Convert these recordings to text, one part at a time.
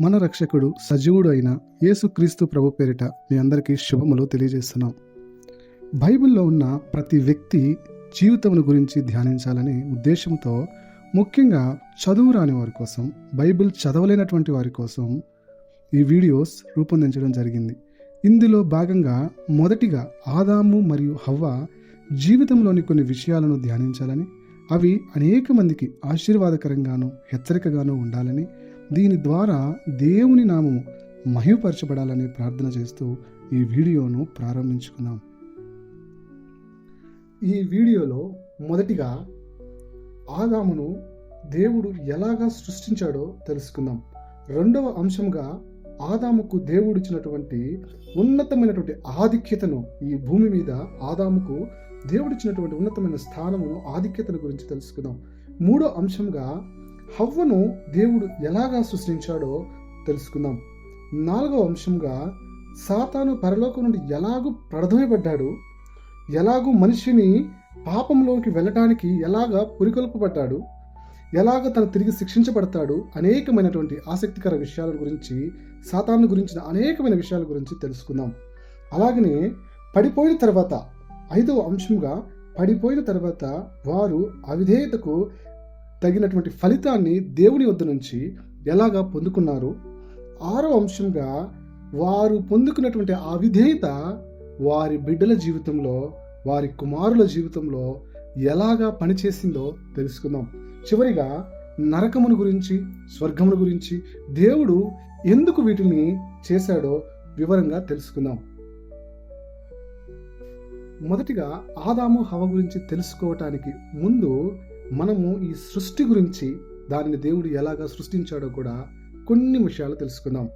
మన రక్షకుడు సజీవుడు అయిన యేసుక్రీస్తు ప్రభు పేరిట మీ అందరికీ శుభములు తెలియజేస్తున్నాం. బైబిల్లో ఉన్న ప్రతి వ్యక్తి జీవితమును గురించి ధ్యానించాలనే ఉద్దేశంతో, ముఖ్యంగా చదువు రాని వారి కోసం, బైబిల్ చదవలేనటువంటి వారి కోసం ఈ వీడియోస్ రూపొందించడం జరిగింది. ఇందులో భాగంగా మొదటిగా ఆదాము మరియు హవ్వ జీవితంలోని కొన్ని విషయాలను ధ్యానించాలని, అవి అనేక మందికి ఆశీర్వాదకరంగాను హెచ్చరికగాను ఉండాలని, దీని ద్వారా దేవుని నామము మహిమపరచబడాలని ప్రార్థన చేస్తూ ఈ వీడియోను ప్రారంభించుకుందాం. ఈ వీడియోలో మొదటిగా ఆదామును దేవుడు ఎలాగా సృష్టించాడో తెలుసుకుందాం. రెండవ అంశంగా ఆదాముకు దేవుడిచ్చినటువంటి ఉన్నతమైనటువంటి ఆధిక్యతను, ఈ భూమి మీద ఆదాముకు దేవుడిచ్చినటువంటి ఉన్నతమైన స్థానమును, ఆధిక్యతను గురించి తెలుసుకుందాం. మూడో అంశంగా హవ్వను దేవుడు ఎలాగా సృష్టించాడో తెలుసుకుందాం. నాలుగో అంశంగా సాతాను పరలోకం నుండి ఎలాగూ ప్రథమపడ్డాడు, ఎలాగూ మనిషిని పాపంలోకి వెళ్ళటానికి ఎలాగా పురికొల్పబడ్డాడు, ఎలాగ తను తిరిగి శిక్షించబడతాడు, అనేకమైనటువంటి ఆసక్తికర విషయాల గురించి, సాతాను గురించిన అనేకమైన విషయాల గురించి తెలుసుకుందాం. అలాగనే పడిపోయిన తర్వాత, ఐదవ అంశంగా పడిపోయిన తర్వాత వారు అవిధేయతకు తగినటువంటి ఫలితాన్ని దేవుని వద్ద నుంచి ఎలాగా పొందుకున్నారు. ఆరో అంశంగా వారు పొందుకున్నటువంటి ఆ విధేయత వారి బిడ్డల జీవితంలో, వారి కుమారుల జీవితంలో ఎలాగా పనిచేసిందో తెలుసుకుందాం. చివరిగా నరకమును గురించి, స్వర్గమును గురించి, దేవుడు ఎందుకు వీటిని చేశాడో వివరంగా తెలుసుకుందాం. మొదటిగా ఆదాము హవ్వ గురించి తెలుసుకోవటానికి ముందు మనము ఈ సృష్టి గురించి, దానిని దేవుడు ఎలాగా సృష్టించాడో కూడా కొన్ని విషయాలు తెలుసుకుందాం.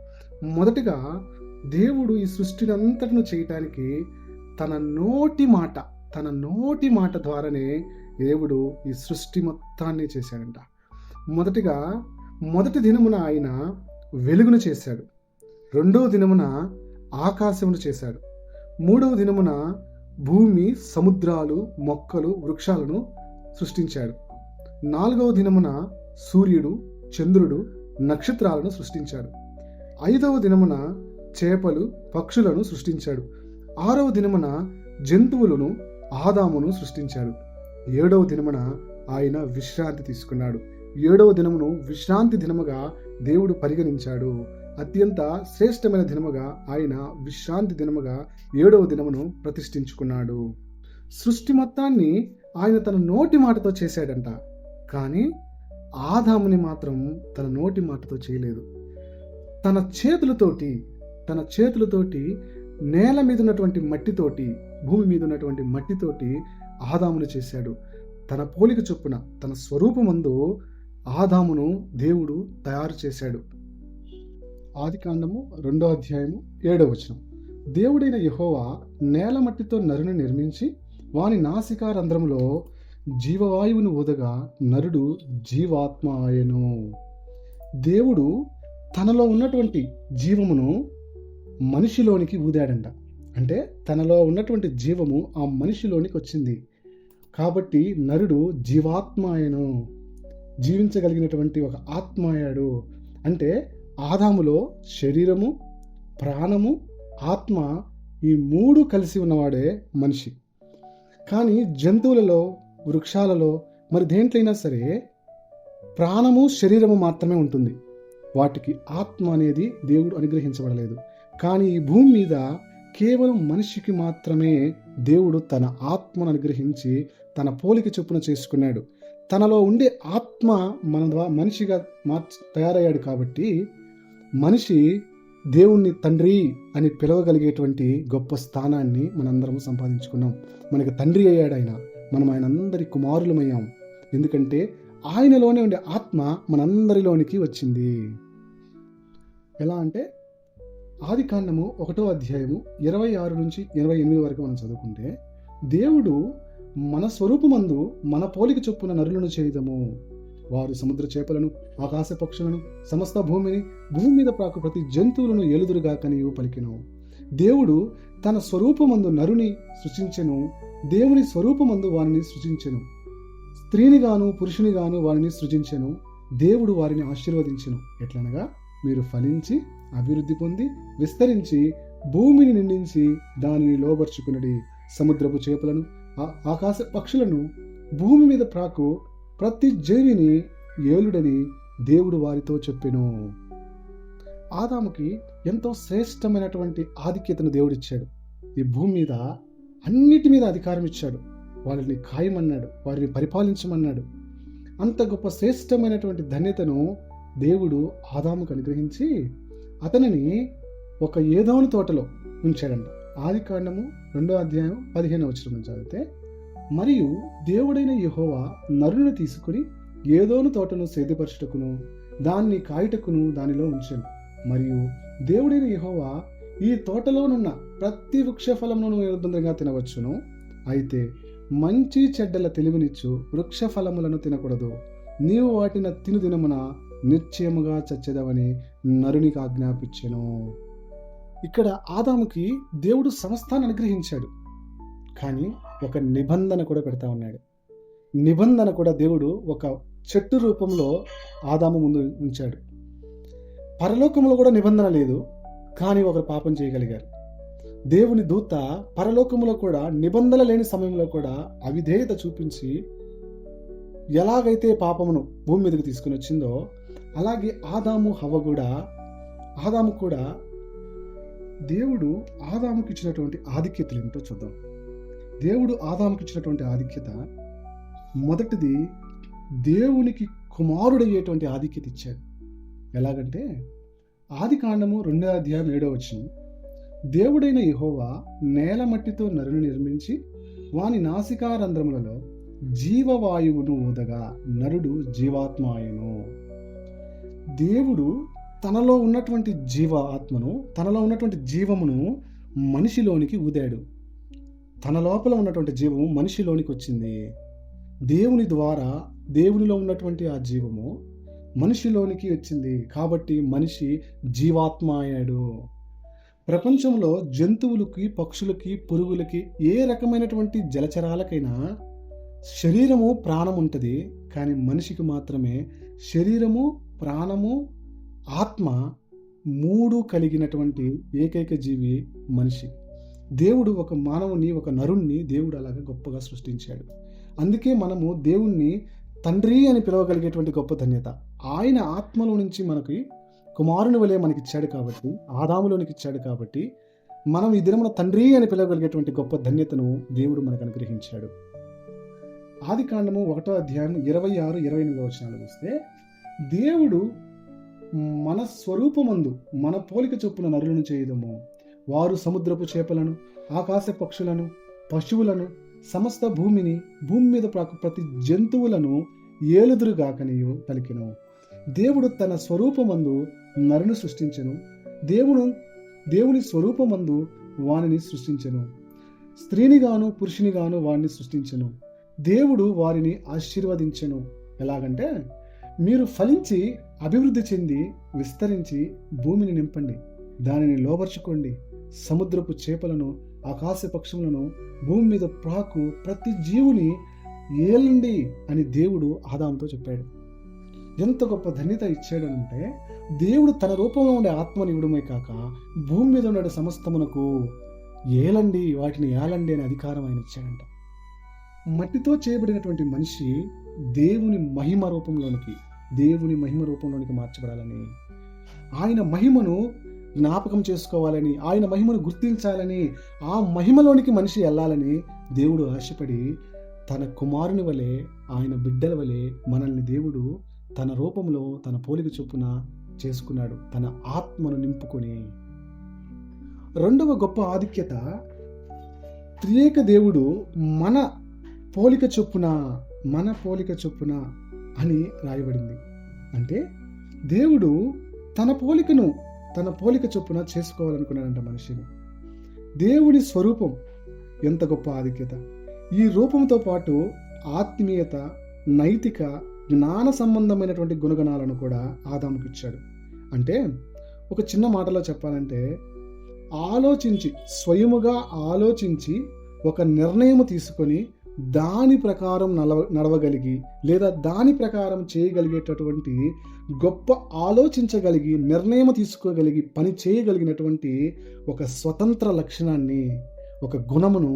మొదటిగా దేవుడు ఈ సృష్టిని అంతటిని చేయటానికి తన నోటి మాట ద్వారానే దేవుడు ఈ సృష్టి మొత్తాన్ని చేశాడంట. మొదటి దినమున ఆయన వెలుగును చేశాడు. రెండవ దినమున ఆకాశమును చేశాడు. మూడవ దినమున భూమి, సముద్రాలు, మొక్కలు, వృక్షాలను సృష్టించాడు. నాలుగవ దినమున సూర్యుడు, చంద్రుడు, నక్షత్రాలను సృష్టించాడు. ఐదవ దినమున చేపలు, పక్షులను సృష్టించాడు. ఆరవ దినమున జంతువులను, ఆదామును సృష్టించాడు. ఏడవ దినమున ఆయన విశ్రాంతి తీసుకున్నాడు. ఏడవ దినమును విశ్రాంతి దినముగా దేవుడు పరిగణించాడు. అత్యంత శ్రేష్టమైన దినముగా ఆయన విశ్రాంతి దినముగా ఏడవ దినమును ప్రతిష్ఠించుకున్నాడు. సృష్టి మొత్తాన్ని ఆయన తన నోటి మాటతో చేశాడంట. కానీ ఆదాముని మాత్రం తన నోటి మాటతో చేయలేదు. తన చేతులతోటి నేల మీద ఉన్నటువంటి మట్టితోటి, భూమి మీద ఉన్నటువంటి మట్టితోటి ఆదామును చేశాడు. తన పోలిక చొప్పున, తన స్వరూపమందు ఆదామును దేవుడు తయారు చేశాడు. ఆదికాండము 2వ అధ్యాయము 7వ వచనం. దేవుడైన యెహోవా నేల మట్టితో నరుని నిర్మించి వాని నాసికా రంధ్రములో జీవవాయువును ఊదగా నరుడు జీవాత్మ ఆయను. దేవుడు తనలో ఉన్నటువంటి జీవమును మనిషిలోనికి ఊదాడంట. అంటే తనలో ఉన్నటువంటి జీవము ఆ మనిషిలోనికి వచ్చింది. కాబట్టి నరుడు జీవాత్మ ఆయను, జీవించగలిగినటువంటి ఒక ఆత్మ అయ్యాడు. అంటే ఆదాములో శరీరము, ప్రాణము, ఆత్మ, ఈ మూడు కలిసి ఉన్నవాడే మనిషి. కానీ జంతువులలో, వృక్షాలలో, మరి దేంట్లైనా సరే ప్రాణము, శరీరము మాత్రమే ఉంటుంది. వాటికి ఆత్మ అనేది దేవుడు అనుగ్రహించబడలేదు. కానీ ఈ భూమి మీద కేవలం మనిషికి మాత్రమే దేవుడు తన ఆత్మను అనుగ్రహించి తన పోలిక చొప్పున చేసుకున్నాడు. తనలో ఉండే ఆత్మ మనిషిగా తయారయ్యాడు. కాబట్టి మనిషి దేవుణ్ణి తండ్రి అని పిలవగలిగేటువంటి గొప్ప స్థానాన్ని మనందరం సంపాదించుకున్నాం. మనకి తండ్రి అయ్యాడు ఆయన, మనం ఆయన అందరి కుమారులమయ్యాం. ఎందుకంటే ఆయనలోనే ఉండే ఆత్మ మనందరిలోనికి వచ్చింది. ఎలా అంటే ఆదికాండము 1వ అధ్యాయము 26 నుంచి 28 వరకు మనం చదువుకుంటే, దేవుడు మన స్వరూపమందు మన పోలిక చొప్పున నరులను చేయుదము, వారు సముద్ర చేపలను, ఆకాశ పక్షులను, సమస్త భూమిని, భూమి మీద ప్రాకు ప్రతి జంతువులను ఏలుదురుగాక నీవు పలికెను. దేవుడు తన స్వరూపమందు నరుని సృష్టించెను, దేవుని స్వరూపమందు వారిని సృజించెను. స్త్రీనిగాను పురుషునిగాను వారిని సృజించెను. దేవుడు వారిని ఆశీర్వదించెను. ఎట్లనగా మీరు ఫలించి అభివృద్ధి పొంది విస్తరించి భూమిని నిండించి దానిని లోబర్చుకునడి. సముద్రపు చేపలను ఆకాశ పక్షులను భూమి మీద ప్రాకు ప్రతి జీవిని ఏలుడని దేవుడు వారితో చెప్పెను. ఆదాముకి ఎంతో శ్రేష్టమైనటువంటి ఆధిక్యతను దేవుడిచ్చాడు. ఈ భూమి మీద అన్నిటి మీద అధికారం ఇచ్చాడు. వాళ్ళని ఖాయమన్నాడు, వారిని పరిపాలించమన్నాడు. అంత గొప్ప శ్రేష్టమైనటువంటి ధన్యతను దేవుడు ఆదాముకు అనుగ్రహించి అతనిని ఒక ఏదోను తోటలో ఉంచాడంట. ఆదికాండము 2:15 చదివితే, మరియు దేవుడైన యెహోవా నరుని తీసుకుని ఏదోను తోటను సేద్యపరచుటకును దాన్ని కాయుటకును దానిలో ఉంచాను. మరియు దేవుడైన యెహోవా, ఈ తోటలోనున్న ప్రతి వృక్ష ఫలమును నిర్బంధంగా తినవచ్చును, అయితే మంచి చెడ్డల తెలివినిచ్చు వృక్ష ఫలములను తినకూడదు. నీవు వాటిని తిను దినమున నిశ్చయముగా చచ్చెదవని నరునికి ఆజ్ఞాపించెను. ఇక్కడ ఆదాముకి దేవుడు సమస్తాన్ని అనుగ్రహించాడు, కానీ ఒక నిబంధన కూడా పెడతా ఉన్నాడు. నిబంధన కూడా దేవుడు ఒక చెట్టు రూపంలో ఆదాము ముందు ఉంచాడు. పరలోకంలో కూడా నిబంధన లేదు, కానీ ఒకరు పాపం చేయగలిగారు. దేవుని దూత పరలోకంలో కూడా నిబంధన లేని సమయంలో కూడా అవిధేయత చూపించి ఎలాగైతే పాపమును భూమి మీదకి తీసుకుని వచ్చిందో, అలాగే ఆదాము కూడా దేవుడు ఆదాముకి ఇచ్చినటువంటి ఆధిక్యతలు ఏంటో చూద్దాం. దేవుడు ఆదాముకి ఇచ్చినటువంటి ఆధిక్యత, మొదటిది దేవునికి కుమారుడయ్యేటువంటి ఆధిక్యత ఇచ్చాడు. ఎలాగంటే ఆదికాండము 2:7 దేవుడైన యెహోవా నేల మట్టితో నరుని నిర్మించి వాని నాసికారంధ్రములలో జీవవాయువును ఊదగా నరుడు జీవాత్మాయను. దేవుడు తనలో ఉన్నటువంటి తనలో ఉన్నటువంటి జీవమును మనిషిలోనికి ఊదాడు. తన లోపల ఉన్నటువంటి జీవము మనిషిలోనికి వచ్చింది. దేవుని ద్వారా దేవునిలో ఉన్నటువంటి ఆ జీవము మనిషిలోనికి వచ్చింది. కాబట్టి మనిషి జీవాత్మ అయ్యాడు. ప్రపంచంలో జంతువులకి, పక్షులకి, పురుగులకి, ఏ రకమైనటువంటి జలచరాలకైనా శరీరము, ప్రాణం ఉంటుంది. కానీ మనిషికి మాత్రమే శరీరము, ప్రాణము, ఆత్మ 3 కలిగినటువంటి ఏకైక జీవి మనిషి. దేవుడు ఒక మానవుని, ఒక నరుణ్ణి దేవుడు అలాగా గొప్పగా సృష్టించాడు. అందుకే మనము దేవుణ్ణి తండ్రి అని పిలవగలిగేటువంటి గొప్ప ధన్యత ఆయన ఆత్మలో నుంచి మనకి కుమారుని వలె మనకి ఇచ్చాడు. కాబట్టి ఆదాములోనికి ఇచ్చాడు. కాబట్టి మనం ఈ దినమున తండ్రి అని పిలవగలిగేటువంటి గొప్ప ధన్యతను దేవుడు మనకు అనుగ్రహించాడు. ఆదికాండము 1:26-28 చూస్తే, దేవుడు మన స్వరూపమందు మన పోలిక చొప్పున నరులను చేయుదము. వారు సముద్రపు చేపలను, ఆకాశ పక్షులను, పశువులను, సమస్త భూమిని, భూమి మీద ప్రతి జంతువులను ఏలుదురుగాకనియు పలికెను. దేవుడు తన స్వరూపమందు నరుని సృష్టించెను. దేవుని స్వరూపమందు వానిని సృష్టించెను. స్త్రీనిగాను పురుషునిగాను వారిని సృష్టించెను. దేవుడు వారిని ఆశీర్వదించెను. ఎలాగంటే, మీరు ఫలించి అభివృద్ధి చెంది విస్తరించి భూమిని నింపండి, దానిని లోబర్చుకోండి, సముద్రపు చేపలను, ఆకాశ పక్షులను, భూమి మీద ప్రాకు ప్రతి జీవుని ఏలండి అని దేవుడు ఆదాముతో చెప్పాడు. ఎంత గొప్ప ధన్యత ఇచ్చాడంటే, దేవుడు తన రూపంలో ఉండే ఆత్మని ఇవ్వడమే కాక భూమి మీద ఉండే సమస్తమునకు ఏలండి, వాటిని ఏలండి అనే అధికారం ఆయన ఇచ్చాడంట. మట్టితో చేయబడినటువంటి మనిషి దేవుని మహిమ రూపంలోనికి మార్చబడాలని, ఆయన మహిమను జ్ఞాపకం చేసుకోవాలని, ఆయన మహిమను గుర్తించాలని, ఆ మహిమలోనికి మనిషి వెళ్ళాలని దేవుడు ఆశపడి తన కుమారుని వలె, ఆయన బిడ్డల వలె మనల్ని దేవుడు తన రూపంలో, తన పోలిక చొప్పున చేసుకున్నాడు, తన ఆత్మను నింపుకొని. రెండవ గొప్ప ఆధిక్యత, త్రియేక దేవుడు మన పోలిక చొప్పున అని రాయబడింది. అంటే దేవుడు తన పోలిక చొప్పున చేసుకోవాలనుకున్నాడంట మనిషిని. దేవుని స్వరూపం ఎంత గొప్ప ఆధిక్యత! ఈ రూపంతో పాటు ఆత్మీయత, నైతిక, జ్ఞాన సంబంధమైనటువంటి గుణగణాలను కూడా ఆదాముకి ఇచ్చాడు. అంటే ఒక చిన్న మాటలో చెప్పాలంటే, స్వయముగా ఆలోచించి ఒక నిర్ణయం తీసుకొని దాని ప్రకారం నడవగలిగి లేదా దాని ప్రకారం చేయగలిగేటటువంటి గొప్ప ఆలోచించగలిగి నిర్ణయం తీసుకోగలిగి పని చేయగలిగినటువంటి ఒక స్వతంత్ర లక్షణాన్ని, ఒక గుణమును,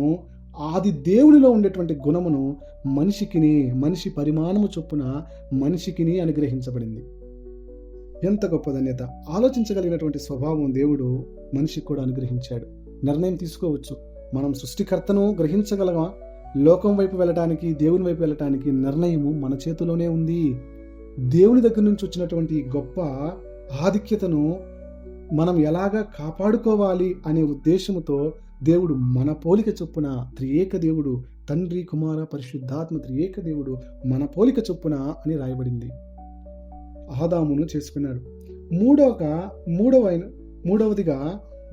ఆది దేవునిలో ఉండేటువంటి గుణమును మనిషి పరిమాణము చొప్పున మనిషికిని అనుగ్రహించబడింది. ఎంత గొప్ప ధన్యత! ఆలోచించగలిగినటువంటి స్వభావం దేవుడు మనిషికి కూడా అనుగ్రహించాడు. నిర్ణయం తీసుకోవచ్చు. మనం సృష్టికర్తను గ్రహించగలమా? లోకం వైపు వెళ్ళటానికి, దేవుని వైపు వెళ్ళటానికి నిర్ణయము మన చేతిలోనే ఉంది. దేవుని దగ్గర నుంచి వచ్చినటువంటి గొప్ప ఆధిక్యతను మనం ఎలాగా కాపాడుకోవాలి అనే ఉద్దేశంతో దేవుడు మన పోలిక చొప్పున, త్రియేక దేవుడు, తండ్రి, కుమార, పరిశుద్ధాత్మ త్రియేక దేవుడు మన పోలిక చొప్పున అని రాయబడింది. ఆదామును చేసుకున్నాడు. మూడవదిగా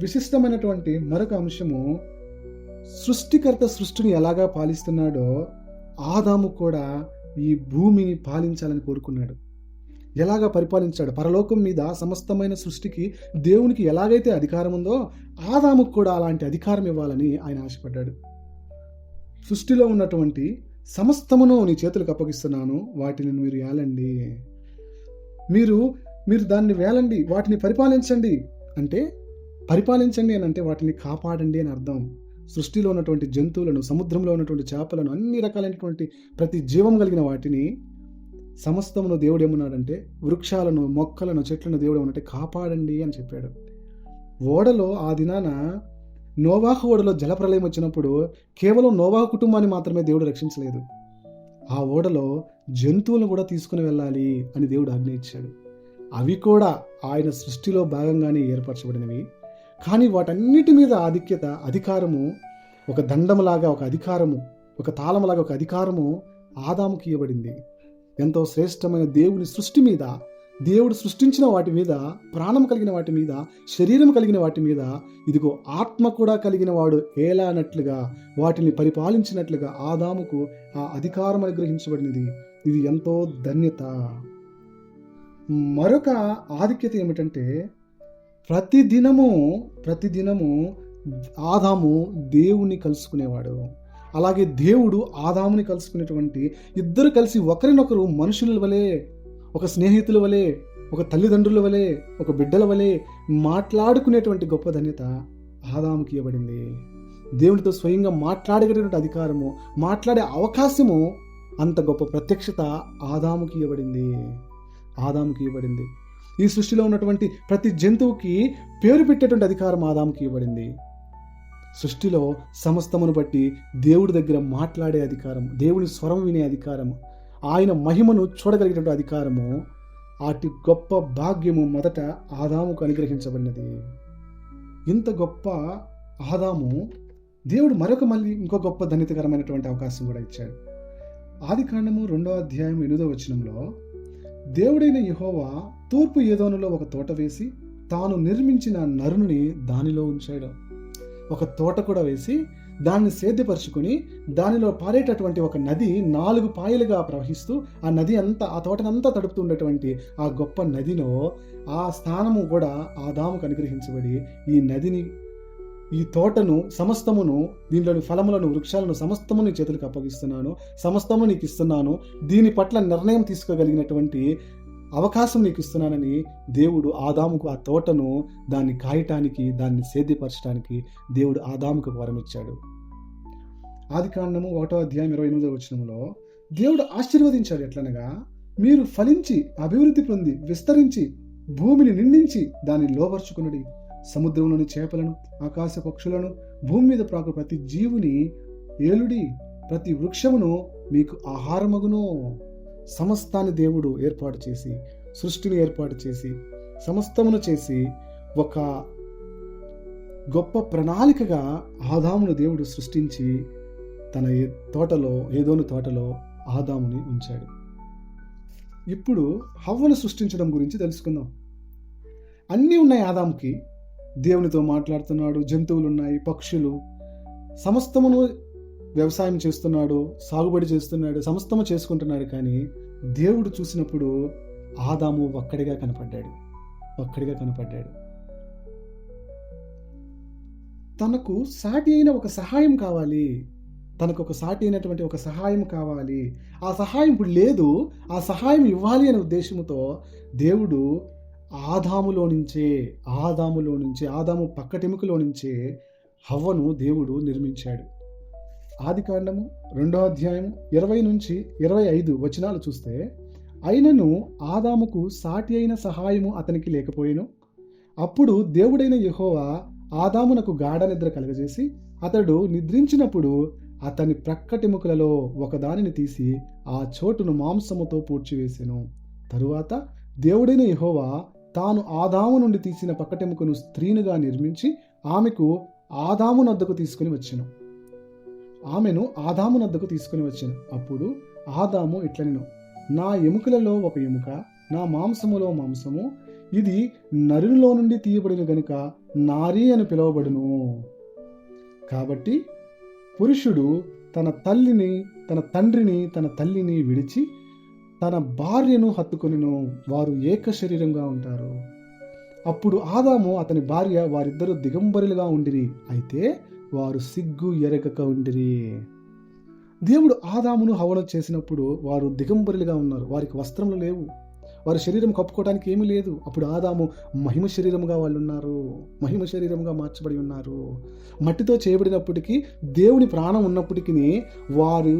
విశిష్టమైనటువంటి మరొక అంశము, సృష్టికర్త సృష్టిని ఎలాగా పాలిస్తున్నాడో ఆదాము కూడా ఈ భూమిని పాలించాలని కోరుకున్నాడు. ఎలాగా పరిపాలించాడు? పరలోకం మీద సమస్తమైన సృష్టికి దేవునికి ఎలాగైతే అధికారం ఉందో ఆదాముకు కూడా అలాంటి అధికారం ఇవ్వాలని ఆయన ఆశపడ్డాడు. సృష్టిలో ఉన్నటువంటి సమస్తమును నీ చేతులకు అప్పగిస్తున్నాను, వాటిని మీరు ఏలండి, మీరు దాన్ని వేలండి, వాటిని పరిపాలించండి. పరిపాలించండి అని అంటే వాటిని కాపాడండి అని అర్థం. సృష్టిలో ఉన్నటువంటి జంతువులను, సముద్రంలో ఉన్నటువంటి చేపలను, అన్ని రకాలైనటువంటి ప్రతి జీవం కలిగిన వాటిని సమస్తమును దేవుడు ఏమన్నాడంటే, వృక్షాలను, మొక్కలను, చెట్లను దేవుడు ఏమన్నంటే కాపాడండి అని చెప్పాడు. ఓడలో ఆ దినాన నోవాహు ఓడలో జలప్రలయం వచ్చినప్పుడు కేవలం నోవాహు కుటుంబాన్ని మాత్రమే దేవుడు రక్షించలేదు. ఆ ఓడలో జంతువులను కూడా తీసుకుని వెళ్ళాలి అని దేవుడు ఆజ్ఞ ఇచ్చాడు. అవి కూడా ఆయన సృష్టిలో భాగంగానే ఏర్పరచబడినవి. కానీ వాటన్నిటి మీద ఆధిక్యత, అధికారము, ఒక దండములాగా ఒక అధికారము, ఒక తాళములాగా ఒక అధికారము ఆదాముకి ఇవ్వబడింది. ఎంతో శ్రేష్టమైన దేవుని సృష్టి మీద, దేవుడు సృష్టించిన వాటి మీద, ప్రాణం కలిగిన వాటి మీద, శరీరం కలిగిన వాటి మీద, ఇదిగో ఆత్మ కూడా కలిగిన వాడు ఏలానట్లుగా, వాటిని పరిపాలించినట్లుగా ఆదాముకు ఆ అధికారం అనుగ్రహించబడినది. ఇది ఎంతో ధన్యత. మరొక ఆధిక్యత ఏమిటంటే, ప్రతిదినము ఆదాము దేవుని కలుసుకునేవాడు. అలాగే దేవుడు ఆదాముని కలుసుకునేటువంటి, ఇద్దరు కలిసి ఒకరినొకరు మనుషుల వలె, ఒక స్నేహితుల వలె, ఒక తల్లిదండ్రుల వలె, ఒక బిడ్డల వలె మాట్లాడుకునేటువంటి గొప్ప ధన్యత ఆదాముకి ఇవ్వబడింది. దేవునితో స్వయంగా మాట్లాడగలిగినటువంటి అధికారము, మాట్లాడే అవకాశము, అంత గొప్ప ప్రత్యక్షత ఆదాముకి ఇవ్వబడింది. ఈ సృష్టిలో ఉన్నటువంటి ప్రతి జంతువుకి పేరు పెట్టేటువంటి అధికారం ఆదాముకి ఇవ్వబడింది. సృష్టిలో సమస్తమును బట్టి దేవుడి దగ్గర మాట్లాడే అధికారం, దేవుని స్వరం వినే అధికారము, ఆయన మహిమను చూడగలిగినటువంటి అధికారము, అతి గొప్ప భాగ్యము మొదట ఆదాముకు అనుగ్రహించబడినది. ఇంత గొప్ప ఆదాము దేవుడు మళ్ళీ ఇంకో గొప్ప ధన్యతకరమైనటువంటి అవకాశం కూడా ఇచ్చాడు. ఆదికాండము 2వ అధ్యాయం 8వ వచనంలో, దేవుడైన యెహోవా తూర్పు ఏదోనులో ఒక తోట వేసి తాను నిర్మించిన నరుని దానిలో ఉంచాడు. ఒక తోట కూడా వేసి దాన్ని సేద్యపరుచుకొని దానిలో పారేటటువంటి ఒక నది 4 పాయలుగా ప్రవహిస్తూ ఆ తోటనంతా తడుపుతూ ఉండేటువంటి ఆ గొప్ప నదిలో ఆ స్థానము కూడా ఆదాముకు అనుగ్రహించబడి, ఈ నదిని, ఈ తోటను, సమస్తమును, దీనిలోని ఫలములను, వృక్షాలను సమస్తము నీ చేతులకు అప్పగిస్తున్నాను, సమస్తము నీకు ఇస్తున్నాను, దీని పట్ల నిర్ణయం తీసుకోగలిగినటువంటి అవకాశం నీకు ఇస్తున్నానని దేవుడు ఆదాముకు ఆ తోటను, దాన్ని కాయటానికి, దాన్ని సేద్యపరచడానికి దేవుడు ఆదాముకు వరం ఇచ్చాడు. ఆదికాండము 1వ అధ్యాయం 28వ వచనంలో దేవుడు ఆశీర్వదించాడు. ఎట్లనగా, మీరు ఫలించి అభివృద్ధి పొంది విస్తరించి భూమిని నిండించి దాన్ని లోపరుచుకునుడి, సముద్రంలోని చేపలను, ఆకాశ పక్షులను, భూమి మీద ప్రాకు ప్రతి జీవుని ఏలుడి, ప్రతి వృక్షమును మీకు ఆహారమగును. సమస్తాన్ని దేవుడు ఏర్పాటు చేసి, సృష్టిని ఏర్పాటు చేసి, సమస్తమును చేసి, ఒక గొప్ప ప్రణాళికగా ఆదామును దేవుడు సృష్టించి తన ఏదోను తోటలో ఆదాముని ఉంచాడు. ఇప్పుడు హవ్వను సృష్టించడం గురించి తెలుసుకుందాం. అన్నీ ఉన్నాయి ఆదాముకి. దేవునితో మాట్లాడుతున్నాడు, జంతువులు ఉన్నాయి, పక్షులు, సమస్తమును వ్యవసాయం చేస్తున్నాడు, సాగుబడి చేస్తున్నాడు, సమస్తము చేసుకుంటున్నాడు. కానీ దేవుడు చూసినప్పుడు ఆదాము ఒక్కడిగా కనపడ్డాడు. తనకు సాటి అయిన ఒక సహాయం కావాలి, తనకు ఒక సాటి అయినటువంటి ఒక సహాయం కావాలి, ఆ సహాయం ఇప్పుడు లేదు, ఆ సహాయం ఇవ్వాలి అనే ఉద్దేశంతో దేవుడు ఆదాములో నుంచే ఆదాము పక్కటెముకలో నుంచే హవ్వను దేవుడు నిర్మించాడు. ఆదికాండము 2వ అధ్యాయం 20-25 వచనాలు చూస్తే, అయినను ఆదాముకు సాటి అయిన సహాయము అతనికి లేకపోయెను. అప్పుడు దేవుడైన యెహోవా ఆదామునకు గాఢ నిద్ర కలుగజేసి అతడు నిద్రించినప్పుడు అతని ప్రక్కటెముకలలో ఒకదానిని తీసి ఆ చోటును మాంసముతో పూడ్చివేసెను. తరువాత దేవుడైన యెహోవా తాను ఆదాము నుండి తీసిన పక్కటెముకను స్త్రీనిగా నిర్మించి ఆమెను ఆదాము నద్దకు తీసుకుని వచ్చెను. అప్పుడు ఆదాము ఇట్లనెను, నా ఎముకలలో ఒక ఎముక, నా మాంసములో మాంసము, ఇది నరునిలో నుండి తీయబడిన గనుక నారీ అని పిలువబడును. కాబట్టి పురుషుడు తన తండ్రిని తన తల్లిని విడిచి తన భార్యను హత్తుకొనెను, వారు ఏక శరీరంగా ఉంటారు. అప్పుడు ఆదాము అతని భార్య వారిద్దరూ దిగంబరులుగా ఉండిరి, అయితే వారు సిగ్గు ఎరగక ఉండిరి. దేవుడు ఆదామును హవ్వను చేసినప్పుడు వారు దిగంబరులుగా ఉన్నారు, వారికి వస్త్రములు లేవు, వారి శరీరం కప్పుకోవడానికి ఏమీ లేదు. అప్పుడు ఆదాము మహిమ శరీరముగా వాళ్ళు ఉన్నారు, మహిమ శరీరముగా మార్చబడి ఉన్నారు. మట్టితో చేయబడినప్పటికీ దేవుని ప్రాణం ఉన్నప్పటికీ వారి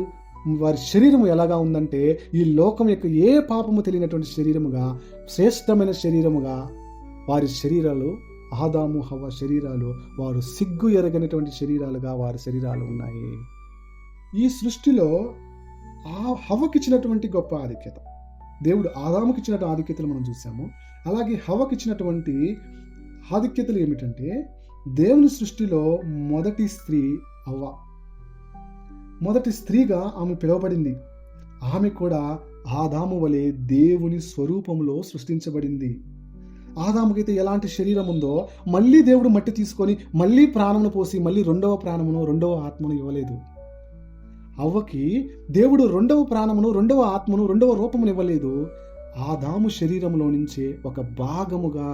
శరీరము ఎలాగా ఉందంటే, ఈ లోకం యొక్క ఏ పాపము తెలియనటువంటి శరీరముగా, శ్రేష్టమైన శరీరముగా వారి శరీరాలు, ఆదాము హవ్వ శరీరాలు, వారు సిగ్గు ఎరగనటువంటి శరీరాలుగా వారి శరీరాలు ఉన్నాయి. ఈ సృష్టిలో హవ్వకిచ్చినటువంటి గొప్ప ఆధిక్యత, దేవుడు ఆదాముకి ఇచ్చినటువంటి ఆధిక్యతలు మనం చూసాము. అలాగే హవ్వకిచ్చినటువంటి ఆధిక్యతలు ఏమిటంటే, దేవుని సృష్టిలో మొదటి స్త్రీ హవ్వ, మొదటి స్త్రీగా ఆమె పిలువబడింది. ఆమె కూడా ఆదాము వలె దేవుని స్వరూపంలో సృష్టించబడింది. ఆదాముకైతే ఎలాంటి శరీరం ఉందో మళ్ళీ దేవుడు మట్టి తీసుకొని మళ్ళీ ప్రాణమును పోసి మళ్ళీ రెండవ ఆత్మను ఇవ్వలేదు. హవ్వకి దేవుడు రెండవ ప్రాణమును, రెండవ ఆత్మను, రెండవ రూపమును ఇవ్వలేదు. ఆదాము శరీరంలో నుంచే ఒక భాగముగా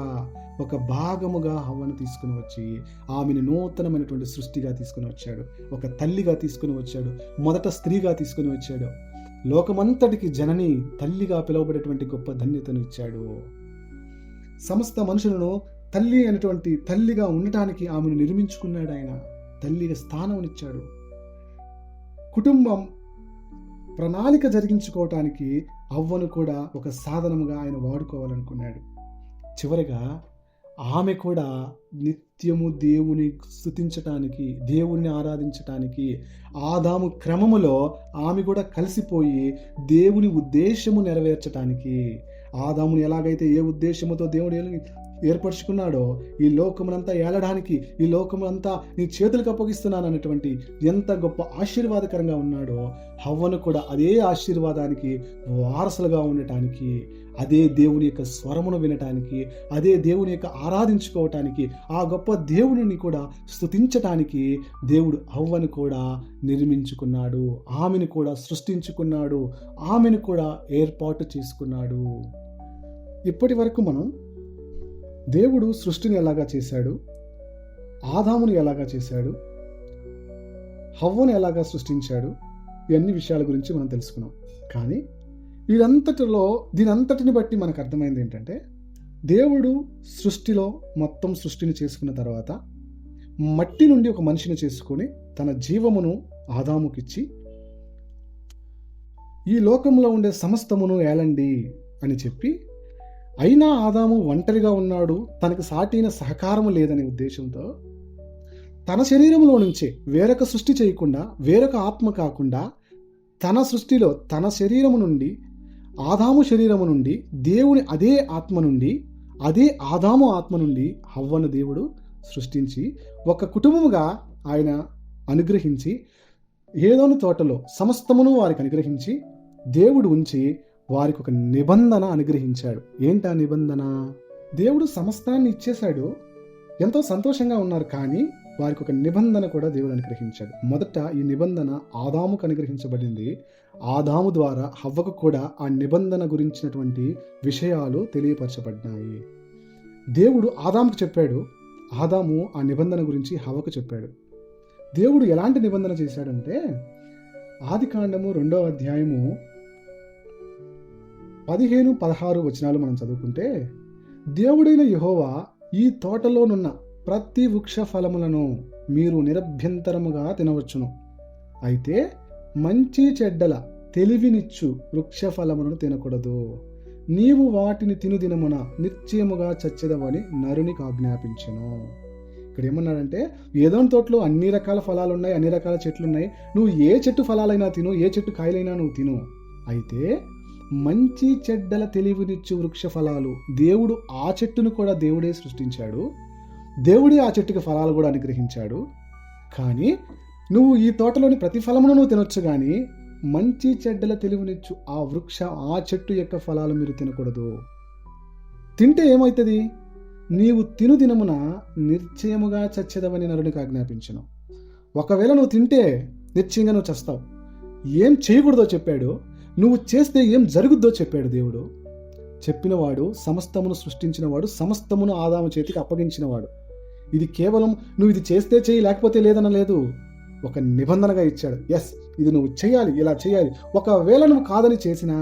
హవ్వను తీసుకుని వచ్చి ఆమెను నూతనమైనటువంటి సృష్టిగా తీసుకుని వచ్చాడు, ఒక తల్లిగా తీసుకుని వచ్చాడు, మొదట స్త్రీగా తీసుకుని వచ్చాడు. లోకమంతటికి జనని, తల్లిగా పిలువబడేటువంటి గొప్ప ధన్యతను ఇచ్చాడు. సమస్త మనుషులను తల్లిగా ఉండటానికి ఆమెను నిర్మించుకున్నాడు. ఆయన తల్లిగా స్థానమునిచ్చాడు. కుటుంబం ప్రణాళిక జరిగించుకోవటానికి హవ్వను కూడా ఒక సాధనముగా ఆయన వాడుకోవాలనుకున్నాడు. చివరిగా ఆమె కూడా నిత్యము దేవుని స్తుతించటానికి, దేవుని ఆరాధించటానికి ఆదాము క్రమములో ఆమె కూడా కలిసిపోయి దేవుని ఉద్దేశము నెరవేర్చటానికి, ఆదాముని ఎలాగైతే ఏ ఉద్దేశముతో దేవుడు ఏర్పరచుకున్నాడో, ఈ లోకమునంతా ఏలడానికి, ఈ లోకమునంతా నీ చేతులకు అప్పగిస్తున్నాను అన్నటువంటి ఎంత గొప్ప ఆశీర్వాదకరంగా ఉన్నాడో, హవ్వను కూడా అదే ఆశీర్వాదానికి వారసులుగా ఉండటానికి, అదే దేవుని యొక్క స్వరమును వినటానికి, అదే దేవుని యొక్క ఆరాధించుకోవటానికి, ఆ గొప్ప దేవుని కూడా స్తుతించటానికి దేవుడు హవ్వను కూడా నిర్మించుకున్నాడు, ఆమెను కూడా సృష్టించుకున్నాడు, ఆమెను కూడా ఏర్పాటు చేసుకున్నాడు. ఇప్పటి వరకు మనం దేవుడు సృష్టిని ఎలాగా చేశాడు, ఆదామును ఎలాగా చేశాడు, హవ్వను ఎలాగా సృష్టించాడు, ఇవన్నీ విషయాల గురించి మనం తెలుసుకున్నాం. కానీ దీనంతటిని బట్టి మనకు అర్థమైంది ఏంటంటే, దేవుడు మొత్తం సృష్టిని చేసుకున్న తర్వాత మట్టి నుండి ఒక మనిషిని చేసుకొని తన జీవమును ఆదాముకిచ్చి, ఈ లోకంలో ఉండే సమస్తమును ఏలండి అని చెప్పి, అయినా ఆదాము ఒంటరిగా ఉన్నాడు, తనకు సాటైన సహకారము లేదనే ఉద్దేశంతో తన శరీరంలో నుంచే వేరొక సృష్టి చేయకుండా, వేరొక ఆత్మ కాకుండా తన సృష్టిలో తన శరీరము నుండి, ఆదాము శరీరము నుండి దేవుని అదే ఆత్మ నుండి, అదే ఆదాము ఆత్మ నుండి హవ్వను దేవుడు సృష్టించి ఒక కుటుంబముగా ఆయన అనుగ్రహించి, ఏదోను తోటలో సమస్తమును వారికి అనుగ్రహించి దేవుడు ఉంచి వారికి ఒక నిబంధన అనుగ్రహించాడు. ఏంటా నిబంధన? దేవుడు సమస్తాన్ని ఇచ్చేశాడు, ఎంతో సంతోషంగా ఉన్నారు, కానీ వారికి ఒక నిబంధన కూడా దేవుడు అనుగ్రహించాడు. మొదట ఈ నిబంధన ఆదాముకు అనుగ్రహించబడింది. ఆదాము ద్వారా హవ్వకు కూడా ఆ నిబంధన గురించినటువంటి విషయాలు తెలియపరచబడ్డాయి. దేవుడు ఆదాముకు చెప్పాడు, ఆదాము ఆ నిబంధన గురించి హవ్వకు చెప్పాడు. దేవుడు ఎలాంటి నిబంధన చేశాడంటే, ఆదికాండము 2వ అధ్యాయము 15-16 వచనాలు మనం చదువుకుంటే, దేవుడైన యెహోవా ఈ తోటలోనున్న ప్రతి వృక్ష ఫలములను మీరు నిరభ్యంతరముగా తినవచ్చును, అయితే మంచి చెడ్డల తెలివినిచ్చు వృక్ష ఫలములను తినకూడదు, నీవు వాటిని తిను దినమున నిశ్చయముగా చచ్చెదవని నరునికి ఆజ్ఞాపించెను. ఇక్కడ ఏమన్నాడంటే, ఏదోని తోటలో అన్ని రకాల ఫలాలు ఉన్నాయి, అన్ని రకాల చెట్లు ఉన్నాయి, నువ్వు ఏ చెట్టు ఫలాలైనా తిను, ఏ చెట్టు కాయలైనా నువ్వు తిను, అయితే మంచి చెడ్డల తెలివినిచ్చు వృక్ష ఫలాలు, దేవుడు ఆ చెట్టును కూడా దేవుడే సృష్టించాడు, దేవుడే ఆ చెట్టుకి ఫలాలు కూడా అనుగ్రహించాడు, కానీ నువ్వు ఈ తోటలోని ప్రతి ఫలమును నువ్వు తినొచ్చు, కానీ మంచి చెడ్డల తెలివినిచ్చు ఆ చెట్టు యొక్క ఫలాలు మీరు తినకూడదు. తింటే ఏమవుతుంది? నీవు తిను దినమున నిశ్చయముగా చచ్చెదవని నరునికి ఆజ్ఞాపించెను. ఒకవేళ నువ్వు తింటే నిశ్చయంగా నువ్వు చస్తావు. ఏం చేయకూడదో చెప్పాడు, నువ్వు చేస్తే ఏం జరుగుద్దో చెప్పాడు దేవుడు. చెప్పినవాడు, సమస్తమును సృష్టించినవాడు, సమస్తమును ఆదాము చేతికి అప్పగించినవాడు. ఇది కేవలం నువ్వు ఇది చేస్తే చేయి లేకపోతే లేదన లేదు, ఒక నిబంధనగా ఇచ్చాడు. ఎస్, ఇది నువ్వు చేయాలి, ఇలా చేయాలి. ఒకవేళ నువ్వు కాదని చేసినా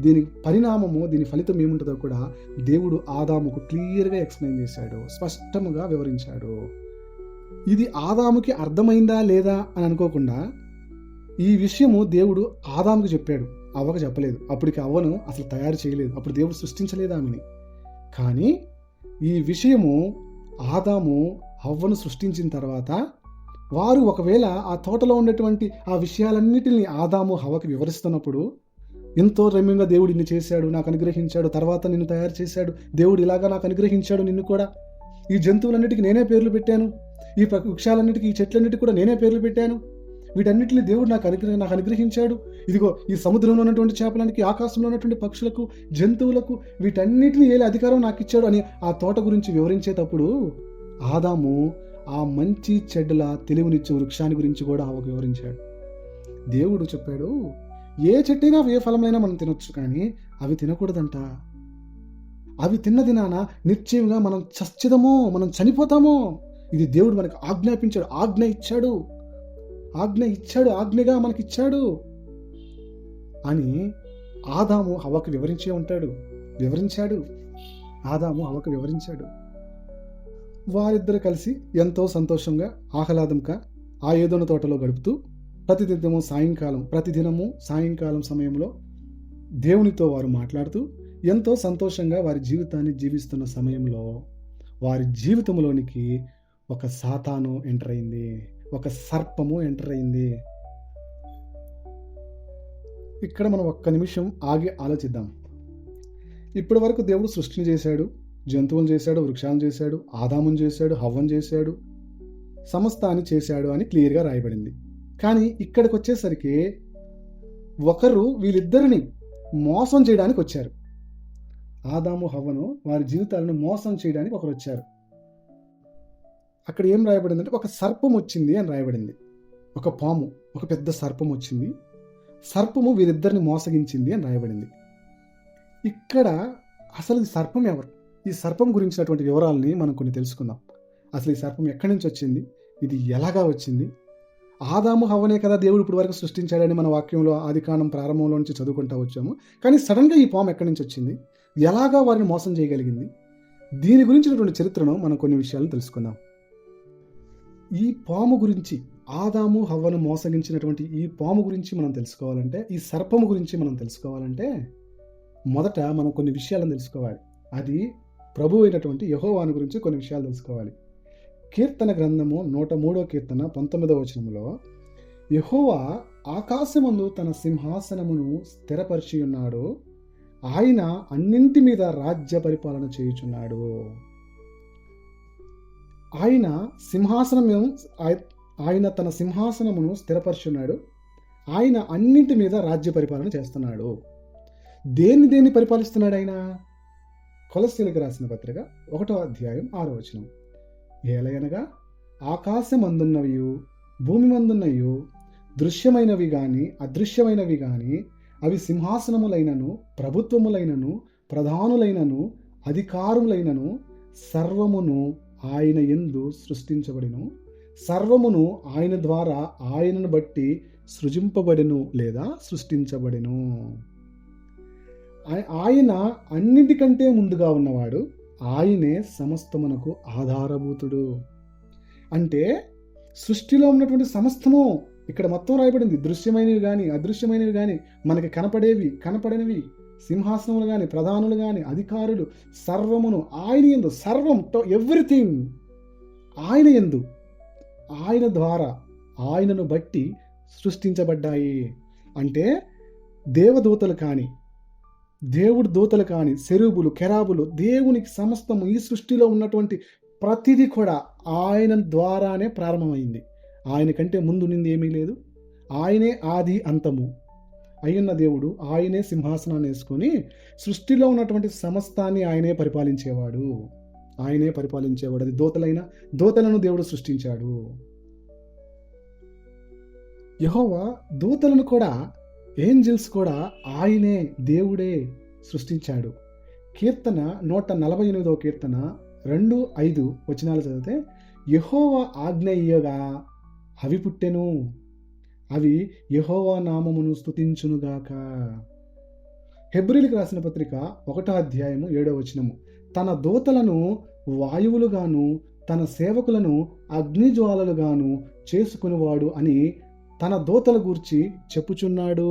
దీని పరిణామము, దీని ఫలితం ఏముంటుందో కూడా దేవుడు ఆదాముకు క్లియర్గా ఎక్స్ప్లెయిన్ చేశాడు, స్పష్టముగా వివరించాడు. ఇది ఆదాముకి అర్థమైందా లేదా అని అనుకోకుండా ఈ విషయము దేవుడు ఆదాముకు చెప్పాడు, అవ్వకు చెప్పలేదు. అప్పటికి అవ్వను అసలు తయారు చేయలేదు, అప్పుడు దేవుడు సృష్టించలేదు ఆమెని. కానీ ఈ విషయము ఆదాము అవ్వను సృష్టించిన తర్వాత వారు ఒకవేళ ఆ తోటలో ఉన్నటువంటి ఆ విషయాలన్నిటిని ఆదాము హవ్వకి వివరిస్తున్నప్పుడు, ఎంతో రమ్యంగా దేవుడు నిన్ను చేశాడు, నాకు అనుగ్రహించాడు, తర్వాత నిన్ను తయారు చేశాడు, దేవుడు ఇలాగా నాకు అనుగ్రహించాడు నిన్ను కూడా, ఈ జంతువులన్నిటికీ నేనే పేర్లు పెట్టాను, ఈ వృక్షాలన్నిటికీ, ఈ చెట్లన్నిటికీ కూడా నేనే పేర్లు పెట్టాను, వీటన్నిటిని దేవుడు నాకు అనుగ్రహించాడు, ఇదిగో ఈ సముద్రంలో ఉన్నటువంటి చేపలకి, ఆకాశంలో ఉన్నటువంటి పక్షులకు, జంతువులకు, వీటన్నిటిని ఏలే అధికారం నాకు ఇచ్చాడు అని ఆ తోట గురించి వివరించేటప్పుడు ఆదాము ఆ మంచి చెడ్డల తెలివినిచ్చే వృక్షాన్ని గురించి కూడా ఆమెకు వివరించాడు. దేవుడు చెప్పాడు, ఏ చెట్టైనా ఏ ఫలమైనా మనం తినొచ్చు, కానీ అవి తినకూడదంట. అవి తిన్న దినాన నిశ్చయంగా మనం చచ్చిదమో, మనం చనిపోతామో. ఇది దేవుడు మనకు ఆజ్ఞాపించాడు, ఆజ్ఞగా మనకిచ్చాడు అని ఆదాము హవ్వకు వివరించాడు. వారిద్దరు కలిసి ఎంతో సంతోషంగా, ఆహ్లాదంగా ఆ ఏదోను తోటలో గడుపుతూ ప్రతిదినము సాయంకాలం సమయంలో దేవునితో వారు మాట్లాడుతూ ఎంతో సంతోషంగా వారి జీవితాన్ని జీవిస్తున్న సమయంలో వారి జీవితంలోనికి ఒక సాతాను ఎంటర్ అయింది, ఒక సర్పము ఎంటర్ అయింది. ఇక్కడ మనం ఒక్క నిమిషం ఆగి ఆలోచిద్దాం. ఇప్పటి వరకు దేవుడు సృష్టిని చేశాడు, జంతువులను చేశాడు, వృక్షాలను చేశాడు, ఆదామును చేశాడు, హవ్వను చేశాడు, సమస్తాన్ని చేశాడు అని క్లియర్గా రాయబడింది. కానీ ఇక్కడికి వచ్చేసరికి ఒకరు వీళ్ళిద్దరిని మోసం చేయడానికి వచ్చారు. ఆదాము హవ్వను వారి జీవితాలను మోసం చేయడానికి ఒకరు వచ్చారు. అక్కడ ఏం రాయబడిందంటే, ఒక సర్పం వచ్చింది అని రాయబడింది. ఒక పాము, ఒక పెద్ద సర్పం వచ్చింది, సర్పము వీరిద్దరిని మోసగించింది అని రాయబడింది. ఇక్కడ అసలు ఈ సర్పం ఎవరు? ఈ సర్పం గురించినటువంటి వివరాలని మనం కొన్ని తెలుసుకుందాం. అసలు ఈ సర్పం ఎక్కడి నుంచి వచ్చింది, ఇది ఎలాగా వచ్చింది? ఆదాము హవ్వనే కదా దేవుడు ఇప్పుడు వరకు సృష్టించాడని మన వాక్యంలో ఆదికాండం ప్రారంభంలో నుంచి చదువుకుంటూ వచ్చాము. కానీ సడన్గా ఈ పాము ఎక్కడి నుంచి వచ్చింది, ఎలాగా వారిని మోసం చేయగలిగింది? దీని గురించినటువంటి చరిత్రను మనం కొన్ని విషయాలను తెలుసుకుందాం. ఈ పాము గురించి, ఆదాము హవ్వను మోసగించినటువంటి ఈ పాము గురించి మనం తెలుసుకోవాలంటే, ఈ సర్పము గురించి మనం తెలుసుకోవాలంటే మొదట మనం కొన్ని విషయాలను తెలుసుకోవాలి. అది ప్రభు అయినటువంటి యెహోవాను గురించి కొన్ని విషయాలు తెలుసుకోవాలి. కీర్తన గ్రంథము 103వ కీర్తన 19వ వచనంలో, యెహోవా ఆకాశమందు తన సింహాసనమును స్థిరపరిచి ఉన్నాడు, ఆయన అన్నింటి మీద రాజ్య పరిపాలన చేయుచున్నాడు. ఆయన తన సింహాసనమును స్థిరపరుచున్నాడు, ఆయన అన్నింటి మీద రాజ్య పరిపాలన చేస్తున్నాడు. దేన్ని పరిపాలిస్తున్నాడు ఆయన? కొలస్సీలకు రాసిన పత్రిక 1వ అధ్యాయం 6వ వచనం, ఏలయనగా ఆకాశమందున్నవియు భూమి మందున్నయు దృశ్యమైనవి గాని అదృశ్యమైనవి గాని అవి సింహాసనములైనను ప్రభుత్వములైనను ప్రధానులైనను అధికారములైనను సర్వమును ఆయన యందు సృష్టించబడిను, సర్వమును ఆయన ద్వారా ఆయనను బట్టి సృజింపబడెను లేదా సృష్టించబడెను. ఆయన అన్నిటికంటే ముందుగా ఉన్నవాడు, ఆయనే సమస్తమునకు ఆధారభూతుడు. అంటే సృష్టిలో ఉన్నటువంటి సమస్తము ఇక్కడ మొత్తం రాయబడింది. దృశ్యమైనవి కానీ అదృశ్యమైనవి కానీ, మనకి కనపడేవి కనపడనివి, సింహాసనములు కానీ, ప్రధానులు కానీ, అధికారులు, సర్వమును ఆయన యందు, సర్వం ఎవ్రీథింగ్ ఆయన యందు, ఆయన ద్వారా, ఆయనను బట్టి సృష్టించబడ్డాయి. అంటే దేవదూతలు కానీ, దేవుడి దూతలు కానీ, సెరూబులు, కెరాబులు, దేవునికి సమస్తము, ఈ సృష్టిలో ఉన్నటువంటి ప్రతిదీ కూడా ఆయన ద్వారానే ప్రారంభమైంది. ఆయన కంటే ముందు నింది ఏమీ లేదు. ఆయనే ఆది అంతము అయ్యున్న దేవుడు. ఆయనే సింహాసనాన్ని వేసుకొని సృష్టిలో ఉన్నటువంటి సమస్తాన్ని ఆయనే పరిపాలించేవాడు. అది దూతలను దేవుడు సృష్టించాడు. యెహోవా దూతలను కూడా, ఏంజల్స్ కూడా ఆయనే, దేవుడే సృష్టించాడు. కీర్తన 148వ కీర్తన 2-5 వచనాలు చదివితే, యెహోవా ఆజ్ఞ ఇయ్యగా అవి పుట్టెను, అవి యెహోవా నామమును స్తుతించునుగాక. హెబ్రీయులకు రాసిన పత్రిక 1వ అధ్యాయము 7వ వచనము, తన దూతలను వాయువులుగాను తన సేవకులను అగ్నిజ్వాలలుగాను చేసుకునివాడు అని తన దూతల గూర్చి చెప్పుచున్నాడు.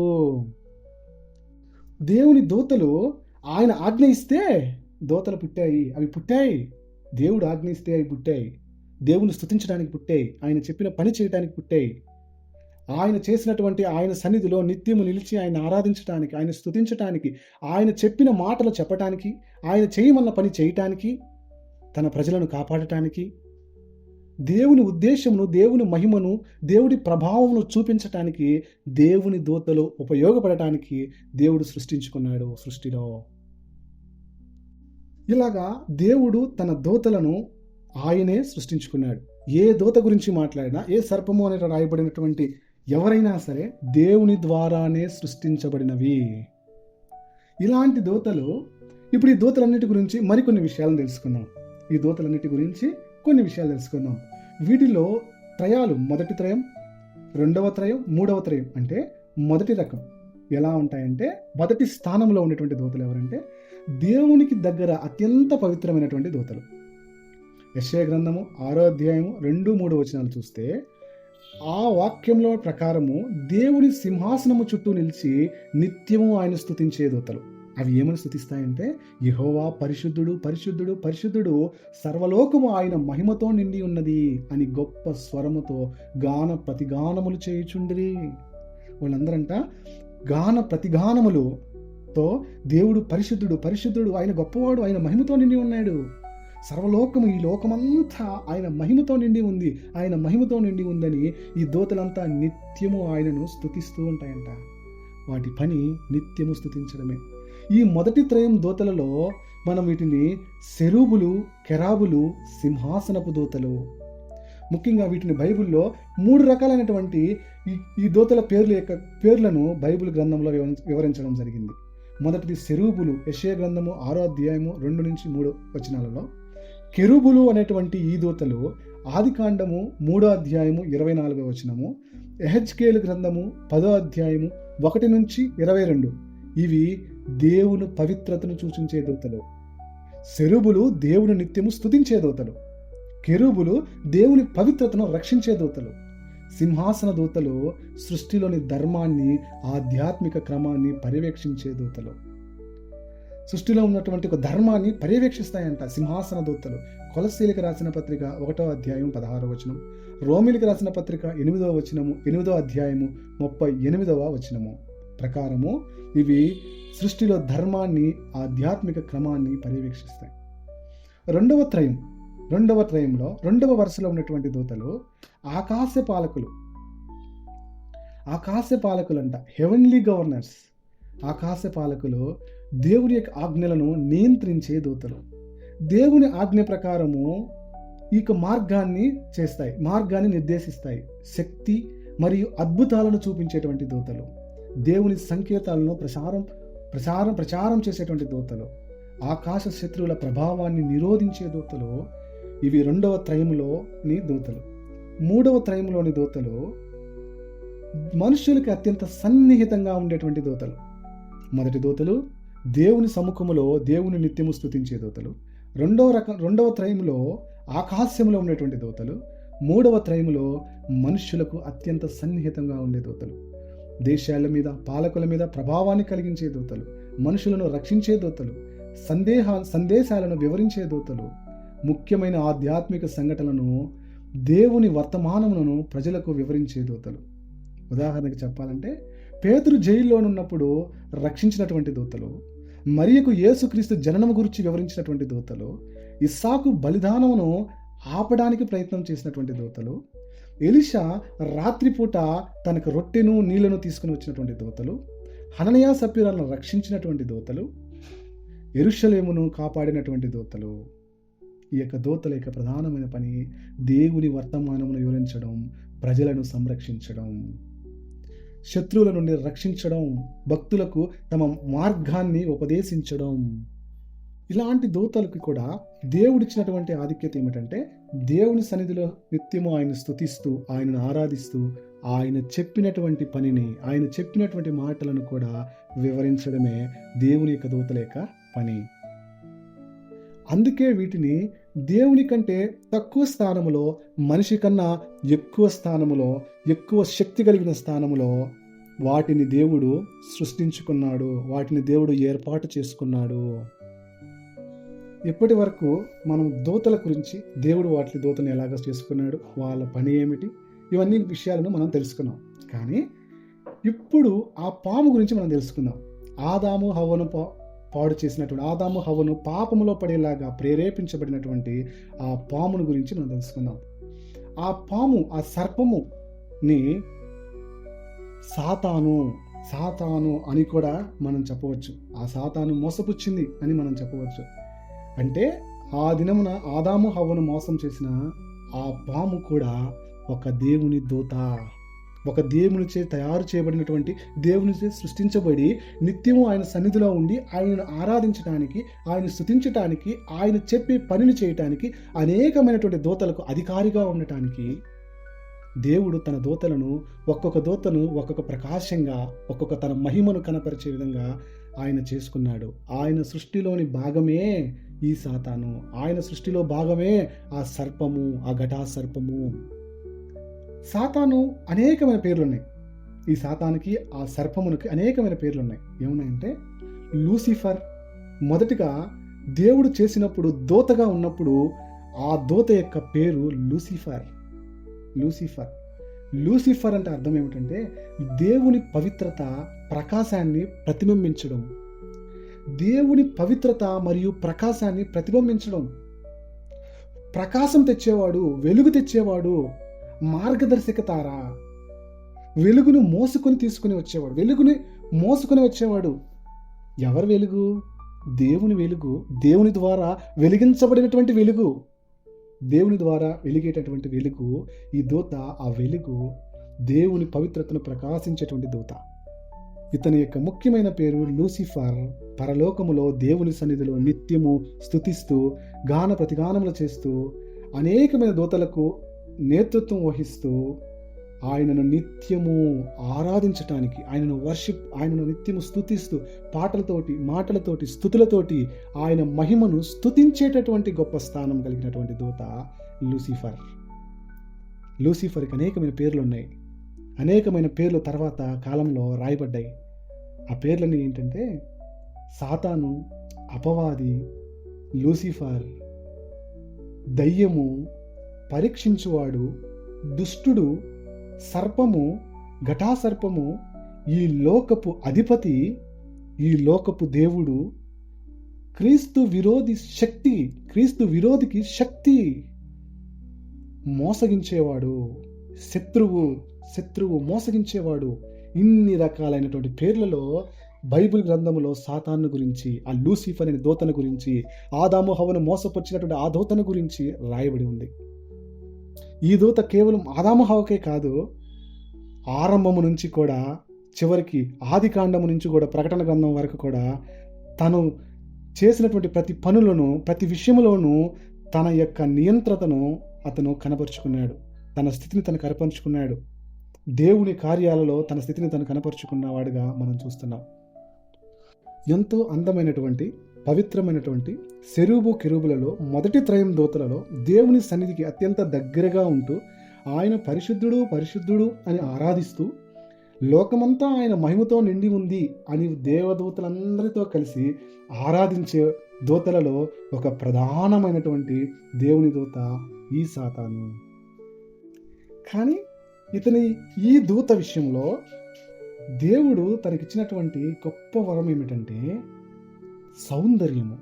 దేవుని దూతలు ఆయన ఆజ్ఞ ఇస్తే దూతలు పుట్టాయి, అవి పుట్టాయి. దేవుడు ఆజ్ఞ ఇస్తే అవి పుట్టాయి. దేవుని స్తుతించడానికి పుట్టాయి, ఆయన చెప్పిన పని చేయడానికి పుట్టాయి. ఆయన చేసినటువంటి ఆయన సన్నిధిలో నిత్యము నిలిచి ఆయన ఆరాధించడానికి, ఆయన స్తుతించటానికి, ఆయన చెప్పిన మాటలు చెప్పటానికి, ఆయన చేయమన్న పని చేయటానికి, తన ప్రజలను కాపాడటానికి, దేవుని ఉద్దేశమును, దేవుని మహిమను, దేవుడి ప్రభావమును చూపించటానికి దేవుని దూతలు ఉపయోగపడటానికి దేవుడు సృష్టించుకున్నాడు సృష్టిలో. ఇలాగా దేవుడు తన దూతలను ఆయనే సృష్టించుకున్నాడు. ఏ దూత గురించి మాట్లాడినా, ఏ సర్పము అని రాయబడినటువంటి ఎవరైనా సరే దేవుని ద్వారానే సృష్టించబడినవి. ఇలాంటి దూతలు, ఇప్పుడు ఈ దూతలన్నిటి గురించి మరికొన్ని విషయాలను తెలుసుకుందాం. ఈ దూతలన్నిటి గురించి కొన్ని విషయాలు తెలుసుకుందాం. వీటిలో త్రయాలు, మొదటి త్రయం, రెండవ త్రయం, మూడవ త్రయం, అంటే మొదటి రకం ఎలా ఉంటాయంటే, మొదటి స్థానంలో ఉన్నటువంటి దూతలు ఎవరంటే దేవునికి దగ్గర అత్యంత పవిత్రమైనటువంటి దూతలు. యెషయా గ్రంథము 6వ అధ్యాయము 2-3 వచనాలు చూస్తే, ఆ వాక్యంలో ప్రకారము దేవుని సింహాసనము చుట్టూ నిలిచి నిత్యము ఆయన స్తుతించే దూతలు. అవి ఏమని స్తుతిస్తాయంటే, యెహోవా పరిశుద్ధుడు, పరిశుద్ధుడు, పరిశుద్ధుడు, సర్వలోకము ఆయన మహిమతో నిండి ఉన్నది అని గొప్ప స్వరముతో గాన ప్రతిగానములు చేయుచుండిరి. వాళ్ళందరంట గాన ప్రతిగానములతో దేవుడు పరిశుద్ధుడు, పరిశుద్ధుడు, ఆయన గొప్పవాడు, ఆయన మహిమతో నిండి ఉన్నాడు. సర్వలోకము, ఈ లోకమంతా ఆయన మహిమతో నిండి ఉంది, ఆయన మహిమతో నిండి ఉందని ఈ దూతలంతా నిత్యము ఆయనను స్తుతిస్తూ ఉంటాయంట. వాటి పని నిత్యము స్తుతించడమే. ఈ మొదటి త్రయం దూతలలో మనం వీటిని సెరూబులు, కెరాబులు, సింహాసనపు దూతలు, ముఖ్యంగా వీటిని బైబిల్లో 3 రకాలైనటువంటి ఈ దూతల పేర్లను బైబిల్ గ్రంథంలో వివరించడం జరిగింది. మొదటిది సెరూబులు, యెషయా గ్రంథము 6వ అధ్యాయము 2-3 వచనాలలో. కెరూబులు అనేటువంటి ఈ దూతలు ఆదికాండము 3వ అధ్యాయము 24వ వచనము, యెహెజ్కేలు గ్రంథము 10వ అధ్యాయము 1-22, ఇవి దేవుని పవిత్రతను సూచించే దూతలు. సెరూబులు దేవుని నిత్యము స్తుతించే దూతలు. కెరూబులు దేవుని పవిత్రతను రక్షించే దూతలు. సింహాసన దూతలు సృష్టిలోని ధర్మాన్ని, ఆధ్యాత్మిక క్రమాన్ని పర్యవేక్షించే దూతలు. సృష్టిలో ఉన్నటువంటి ఒక ధర్మాన్ని పర్యవేక్షిస్తాయంట సింహాసన దూతలు. కొలస్సీలకు రాసిన పత్రిక 1వ అధ్యాయం 16వ వచనం, రోమిలికి రాసిన పత్రిక 8వ వచనము, 8వ అధ్యాయము 38వ వచనము ప్రకారము ఇవి సృష్టిలో ధర్మాన్ని, ఆధ్యాత్మిక క్రమాన్ని పర్యవేక్షిస్తాయి. రెండవ త్రయంలో 2వ వరుసలో ఉన్నటువంటి దూతలు ఆకాశపాలకులు అంట, హెవెన్లీ గవర్నర్స్. ఆకాశపాలకులు దేవుని యొక్క ఆజ్ఞలను నియంత్రించే దూతలు. దేవుని ఆజ్ఞ ప్రకారము ఈ మార్గాన్ని చేస్తాయి, మార్గాన్ని నిర్దేశిస్తాయి. శక్తి మరియు అద్భుతాలను చూపించేటువంటి దూతలు. దేవుని సంకేతాలను ప్రచారం చేసేటువంటి దూతలు. ఆకాశ శత్రువుల ప్రభావాన్ని నిరోధించే దూతలు. ఇవి 2వ త్రయంలోని దూతలు. 3వ త్రయంలోని దూతలు మనుషులకి అత్యంత సన్నిహితంగా ఉండేటువంటి దూతలు. మొదటి దూతలు దేవుని సముఖములో దేవుని నిత్యము స్తుతించే దూతలు. రెండవ త్రయములో ఆకాశంలో ఉండేటువంటి దూతలు. మూడవ త్రయములో మనుష్యులకు అత్యంత సన్నిహితంగా ఉండే దూతలు. దేశాల మీద, పాలకుల మీద ప్రభావాన్ని కలిగించే దూతలు, మనుషులను రక్షించే దూతలు, సందేశాలను వివరించే దూతలు, ముఖ్యమైన ఆధ్యాత్మిక సంఘటనలను, దేవుని వర్తమానములను ప్రజలకు వివరించే దూతలు. ఉదాహరణకు చెప్పాలంటే, పేతురు జైల్లోనున్నప్పుడు రక్షించినటువంటి దూతలు, మరియకు యేసుక్రీస్తు జననము గురించి వివరించినటువంటి దూతలు, ఇస్సాకు బలిదానమును ఆపడానికి ప్రయత్నం చేసినటువంటి దూతలు, ఎలీషా రాత్రిపూట తనకు రొట్టెను నీళ్లను తీసుకుని వచ్చినటువంటి దూతలు, హననీయ సప్పీరాలను రక్షించినటువంటి దూతలు, యెరూషలేమును కాపాడినటువంటి దూతలు. ఈ యొక్క దూతల యొక్క ప్రధానమైన పని దేవుని వర్తమానమును వివరించడం, ప్రజలను సంరక్షించడం, శత్రువుల నుండి రక్షించడం, భక్తులకు తమ మార్గాన్ని ఉపదేశించడం. ఇలాంటి దూతలకు కూడా దేవుడిచ్చినటువంటి ఆధిక్యత ఏమిటంటే, దేవుని సన్నిధిలో నిత్యము ఆయన స్తుతిస్తూ, ఆయనను ఆరాధిస్తూ, ఆయన చెప్పినటువంటి పనిని, ఆయన చెప్పినటువంటి మాటలను కూడా వివరించడమే దేవుని యొక్క దూతల యొక్క పని. అందుకే వీటిని దేవుని కంటే తక్కువ స్థానములో, మనిషి కన్నా ఎక్కువ స్థానములో, ఎక్కువ శక్తి కలిగిన స్థానములో వాటిని దేవుడు సృష్టించుకున్నాడు, వాటిని దేవుడు ఏర్పాటు చేసుకున్నాడు. ఇప్పటి వరకు మనం దూతల గురించి, దేవుడు వాటి దూతను ఎలాగ చేసుకున్నాడు, వాళ్ళ పని ఏమిటి, ఇవన్నీ విషయాలను మనం తెలుసుకున్నాం. కానీ ఇప్పుడు ఆ పాము గురించి మనం తెలుసుకుందాం. ఆదాము హవ్వను పాడు చేసినటువంటి, ఆదాము హవ్వను పాపములో పడేలాగా ప్రేరేపించబడినటువంటి ఆ పామును గురించి మనం తెలుసుకుందాం. ఆ పాము, ఆ సర్పముని సాతాను అని కూడా మనం చెప్పవచ్చు. ఆ సాతాను మోసపుచ్చింది అని మనం చెప్పవచ్చు. అంటే ఆ దినమున ఆదాము హవ్వను మోసం చేసిన ఆ పాము కూడా ఒక దేవుని దూత, ఒక దేవునిచే తయారు చేయబడినటువంటి, దేవునిచే సృష్టించబడి నిత్యము ఆయన సన్నిధిలో ఉండి ఆయనను ఆరాధించడానికి, ఆయన స్తుతించటానికి, ఆయన చెప్పే పనిని చేయటానికి, అనేకమైనటువంటి దూతలకు అధికారిగా ఉండటానికి దేవుడు తన దూతలను, ఒక్కొక్క దూతను ఒక్కొక్క ప్రకాశంగా, ఒక్కొక్క తన మహిమను కనపరిచే విధంగా ఆయన చేసుకున్నాడు. ఆయన సృష్టిలోని భాగమే ఈ సాతాను, ఆయన సృష్టిలో భాగమే ఆ సర్పము, ఆ ఘటా సర్పము. సాతాను అనేకమైన పేర్లున్నాయి. ఈ సాతానికి, ఆ సర్పమునికి అనేకమైన పేర్లున్నాయి. ఏమున్నాయంటే, లూసిఫర్. మొదటిగా దేవుడు చేసినప్పుడు, దూతగా ఉన్నప్పుడు ఆ దూత యొక్క పేరు లూసిఫర్. లూసిఫర్ అంటే అర్థం ఏమిటంటే, దేవుని పవిత్రత, ప్రకాశాన్ని ప్రతిబింబించడం. దేవుని పవిత్రత మరియు ప్రకాశాన్ని ప్రతిబింబించడం. ప్రకాశం తెచ్చేవాడు, వెలుగు తెచ్చేవాడు, మార్గదర్శక తార. వెలుగును వెలుగుని మోసుకొని వచ్చేవాడు. ఎవరి వెలుగు? దేవుని వెలుగు. దేవుని ద్వారా వెలిగించబడినటువంటి వెలుగు, దేవుని ద్వారా వెలిగేటటువంటి వెలుగు ఈ దూత. ఆ వెలుగు దేవుని పవిత్రతను ప్రకాశించేటువంటి దూత. ఇతని యొక్క ముఖ్యమైన పేరు లూసిఫర్. పరలోకములో దేవుని సన్నిధిలో నిత్యము స్తుతిస్తూ, గాన ప్రతిగానములు చేస్తూ, అనేకమైన దూతలకు నేతృత్వం వహిస్తూ, ఆయనను నిత్యము ఆరాధించటానికి, ఆయనను నిత్యము స్తుతిస్తూ, పాటలతోటి, మాటలతోటి, స్తుతులతోటి ఆయన మహిమను స్తుతించేటటువంటి గొప్ప స్థానం కలిగినటువంటి దూత లూసిఫర్కి అనేకమైన పేర్లు ఉన్నాయి. అనేకమైన పేర్లు తర్వాత కాలంలో రాయబడ్డాయి. ఆ పేర్లన్నీ ఏంటంటే, సాతాను, అపవాది, లూసిఫర్, దయ్యము, పరీక్షించువాడు, దుష్టుడు, సర్పము, ఘటాసర్పము, ఈ లోకపు అధిపతి, ఈ లోకపు దేవుడు, క్రీస్తు విరోధికి శక్తి, మోసగించేవాడు, శత్రువు మోసగించేవాడు. ఇన్ని రకాలైనటువంటి పేర్లలో బైబిల్ గ్రంథములో సాతాను గురించి, ఆ లూసిఫర్ అనే దూతను గురించి, ఆదాము హవ్వను మోసపరిచినటువంటి ఆ దూతను గురించి రాయబడి ఉంది. ఈ దూత కేవలం ఆదాము హవ్వకే కాదు, ఆరంభము నుంచి కూడా చివరికి ఆది కాండము నుంచి కూడా ప్రకటన గ్రంథం వరకు కూడా తను చేసినటువంటి ప్రతి పనులను, ప్రతి విషయంలోనూ తన యొక్క నియంత్రణను అతను కనపరుచుకున్నాడు. తన స్థితిని తను కనపరుచుకున్నాడు. దేవుని కార్యాలలో తన స్థితిని తను కనపరుచుకున్నవాడుగా మనం చూస్తున్నాం. ఎంతో అందమైనటువంటి పవిత్రమైనటువంటి సెరూబు కెరూబులలో మొదటి త్రయం దూతలలో దేవుని సన్నిధికి అత్యంత దగ్గరగా ఉంటూ ఆయన పరిశుద్ధుడు పరిశుద్ధుడు అని ఆరాధిస్తూ లోకమంతా ఆయన మహిమతో నిండి ఉంది అని దేవదూతలందరితో కలిసి ఆరాధించే దూతలలో ఒక ప్రధానమైనటువంటి దేవుని దూత ఈ సాతాను. కానీ ఇతని ఈ దూత విషయంలో దేవుడు తనకిచ్చినటువంటి గొప్ప వరం ఏమిటంటే సౌందర్యము.